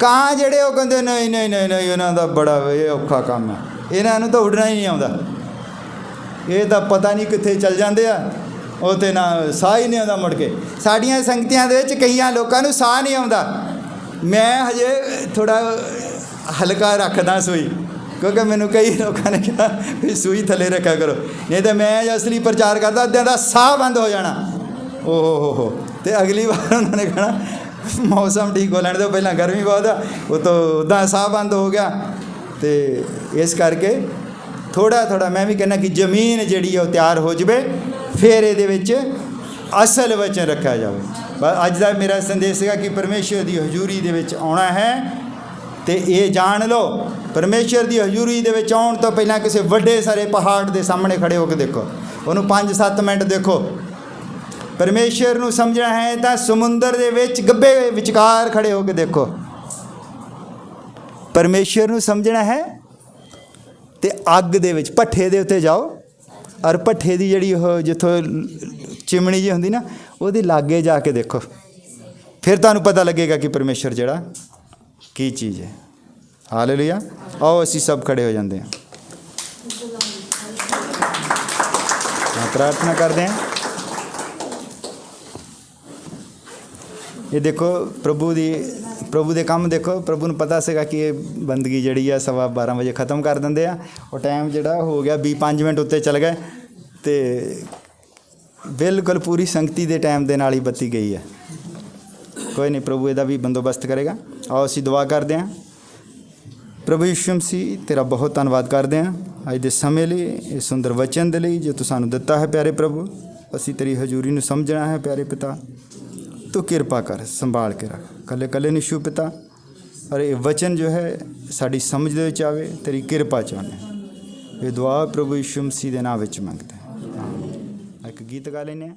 ਕਾਂ ਜਿਹੜੇ ਉਹ ਕਹਿੰਦੇ ਨਹੀਂ ਉਹਨਾਂ ਦਾ ਬੜਾ ਇਹ ਔਖਾ ਕੰਮ ਹੈ, ਇਹਨਾਂ ਨੂੰ ਤਾਂ ਉੱਡਣਾ ਹੀ ਨਹੀਂ ਆਉਂਦਾ, ਇਹ ਤਾਂ ਪਤਾ ਨਹੀਂ ਕਿੱਥੇ ਚੱਲ ਜਾਂਦੇ ਆ, ਉਹ ਤਾਂ ਨਾ ਸਾਹ ਹੀ ਨਹੀਂ ਆਉਂਦਾ ਮੁੜ ਕੇ। ਸਾਡੀਆਂ ਸੰਗਤੀਆਂ ਦੇ ਵਿੱਚ ਕਈਆਂ ਲੋਕਾਂ ਨੂੰ ਸਾਹ ਨਹੀਂ ਆਉਂਦਾ। ਮੈਂ ਹਜੇ ਥੋੜ੍ਹਾ ਹਲਕਾ ਰੱਖਦਾ ਸੂਈ, ਕਿਉਂਕਿ ਮੈਨੂੰ ਕਈ ਲੋਕਾਂ ਨੇ ਕਿਹਾ ਵੀ ਸੂਈ ਥੱਲੇ ਰੱਖਿਆ ਕਰੋ, ਨਹੀਂ ਤਾਂ ਮੈਂ ਅਸਲੀ ਪ੍ਰਚਾਰ ਕਰਦਾ ਅੱਧਿਆਂ ਦਾ ਸਾਹ ਬੰਦ ਹੋ ਜਾਣਾ। ਓਹ ਅਤੇ ਅਗਲੀ ਵਾਰ ਉਹਨਾਂ ਨੇ ਕਹਿਣਾ ਮੌਸਮ ਠੀਕ ਹੋ ਲੈਣ ਦਿਓ, ਪਹਿਲਾਂ ਗਰਮੀ ਬਹੁਤ ਆ, ਉਹ ਤੋਂ ਉੱਦਾਂ ਸਾਹ ਬੰਦ ਹੋ ਗਿਆ। ਅਤੇ ਇਸ ਕਰਕੇ ਥੋੜ੍ਹਾ ਮੈਂ ਵੀ ਕਹਿੰਦਾ ਕਿ ਜ਼ਮੀਨ ਜਿਹੜੀ ਉਹ ਤਿਆਰ ਹੋ ਜਾਵੇ, ਫਿਰ ਇਹਦੇ ਵਿੱਚ ਅਸਲ ਵਚਨ ਰੱਖਿਆ ਜਾਵੇ। ਬਸ ਅੱਜ ਦਾ ਮੇਰਾ ਸੰਦੇਸ਼ ਸੀਗਾ ਕਿ ਪਰਮੇਸ਼ਰ ਦੀ ਹਜ਼ੂਰੀ ਦੇ ਵਿੱਚ ਆਉਣਾ ਹੈ ਤੇ ਇਹ ਜਾਣ ਲਓ, ਪਰਮੇਸ਼ਰ ਦੀ ਹਜ਼ੂਰੀ ਦੇ ਵਿੱਚ ਆਉਣ ਤੋਂ ਪਹਿਲਾਂ ਕਿਸੇ ਵੱਡੇ ਸਾਰੇ ਪਹਾੜ ਦੇ ਸਾਹਮਣੇ ਖੜੇ ਹੋ ਕੇ ਦੇਖੋ, ਉਹਨੂੰ 5-7 ਮਿੰਟ ਦੇਖੋ। ਪਰਮੇਸ਼ਰ ਨੂੰ ਸਮਝਣਾ ਹੈ ਤਾਂ ਸਮੁੰਦਰ ਦੇ ਵਿੱਚ ਗੱਭੇ ਵਿਚਕਾਰ ਖੜੇ ਹੋ ਕੇ ਦੇਖੋ। ਪਰਮੇਸ਼ਰ ਨੂੰ ਸਮਝਣਾ ਹੈ ਤੇ ਅੱਗ ਦੇ ਵਿੱਚ ਭੱਠੇ ਦੇ ਉੱਤੇ ਜਾਓ, ਔਰ ਭੱਠੇ ਦੀ ਜਿਹੜੀ ਉਹ ਜਿੱਥੋਂ ਚਿਮਣੀ ਜਿਹੀ ਹੁੰਦੀ ਨਾ, ਉਹਦੇ ਲਾਗੇ ਜਾ ਕੇ ਦੇਖੋ, ਫਿਰ ਤੁਹਾਨੂੰ ਪਤਾ ਲੱਗੇਗਾ ਕਿ ਪਰਮੇਸ਼ਰ ਜਿਹੜਾ ਕੀ ਚੀਜ਼ ਹੈ। ਹਾਲੇਲੂਇਆ। ਆਓ ਅਸੀਂ ਸਭ ਖੜੇ ਹੋ ਜਾਂਦੇ ਹਾਂ, ਪ੍ਰਾਰਥਨਾ ਕਰਦੇ ਹਾਂ। ਇਹ ਦੇਖੋ ਪ੍ਰਭੂ ਦੇ ਕੰਮ ਦੇਖੋ। ਪ੍ਰਭੂ ਨੂੰ ਪਤਾ ਸੀਗਾ ਕਿ ਇਹ ਬੰਦਗੀ ਜਿਹੜੀ ਆ 12:15 ਵਜੇ ਖ਼ਤਮ ਕਰ ਦਿੰਦੇ ਆ। ਉਹ ਟਾਈਮ ਜਿਹੜਾ ਹੋ ਗਿਆ 20-5 ਮਿੰਟ ਉੱਤੇ ਚੱਲ ਗਏ ਅਤੇ ਬਿਲਕੁਲ ਪੂਰੀ ਸੰਗਤੀ ਦੇ ਟਾਈਮ ਦੇ ਨਾਲ ਹੀ ਬੱਤੀ ਗਈ ਹੈ। ਕੋਈ ਨਹੀਂ, ਪ੍ਰਭੂ ਇਹਦਾ ਵੀ ਬੰਦੋਬਸਤ ਕਰੇਗਾ। ਆਓ ਅਸੀਂ ਦੁਆ ਕਰਦੇ ਹਾਂ। ਪ੍ਰਭੂ ਯਿਸੂ ਮਸੀਹ, ਤੇਰਾ ਬਹੁਤ ਧੰਨਵਾਦ ਕਰਦੇ ਹਾਂ ਅੱਜ ਦੇ ਸਮੇਂ ਲਈ, ਇਸ ਸੁੰਦਰ ਵਚਨ ਦੇ ਲਈ ਜੋ ਤੂੰ ਸਾਨੂੰ ਦਿੱਤਾ ਹੈ। ਪਿਆਰੇ ਪ੍ਰਭੂ, ਅਸੀਂ ਤੇਰੀ ਹਜ਼ੂਰੀ ਨੂੰ ਸਮਝਣਾ ਹੈ। ਪਿਆਰੇ ਪਿਤਾ, ਤੂੰ ਕਿਰਪਾ ਕਰ, ਸੰਭਾਲ ਕੇ ਰੱਖ ਕੱਲੇ ਕੱਲੇ ਨੂੰ ਯਿਸੂ ਪਿਤਾ। ਔਰ ਇਹ ਵਚਨ ਜੋ ਹੈ ਸਾਡੀ ਸਮਝ ਦੇ ਵਿੱਚ ਆਵੇ, ਤੇਰੀ ਕਿਰਪਾ ਚਾਹੁੰਦੇ ਹਾਂ। ਇਹ ਦੁਆ ਪ੍ਰਭੂ ਯਿਸੂ ਮਸੀਹ ਦੇ ਨਾਮ ਵਿੱਚ ਮੰਗਦੇ ਹਾਂ। ਇੱਕ ਗੀਤ ਗਾ ਲੈਂਦੇ ਹਾਂ।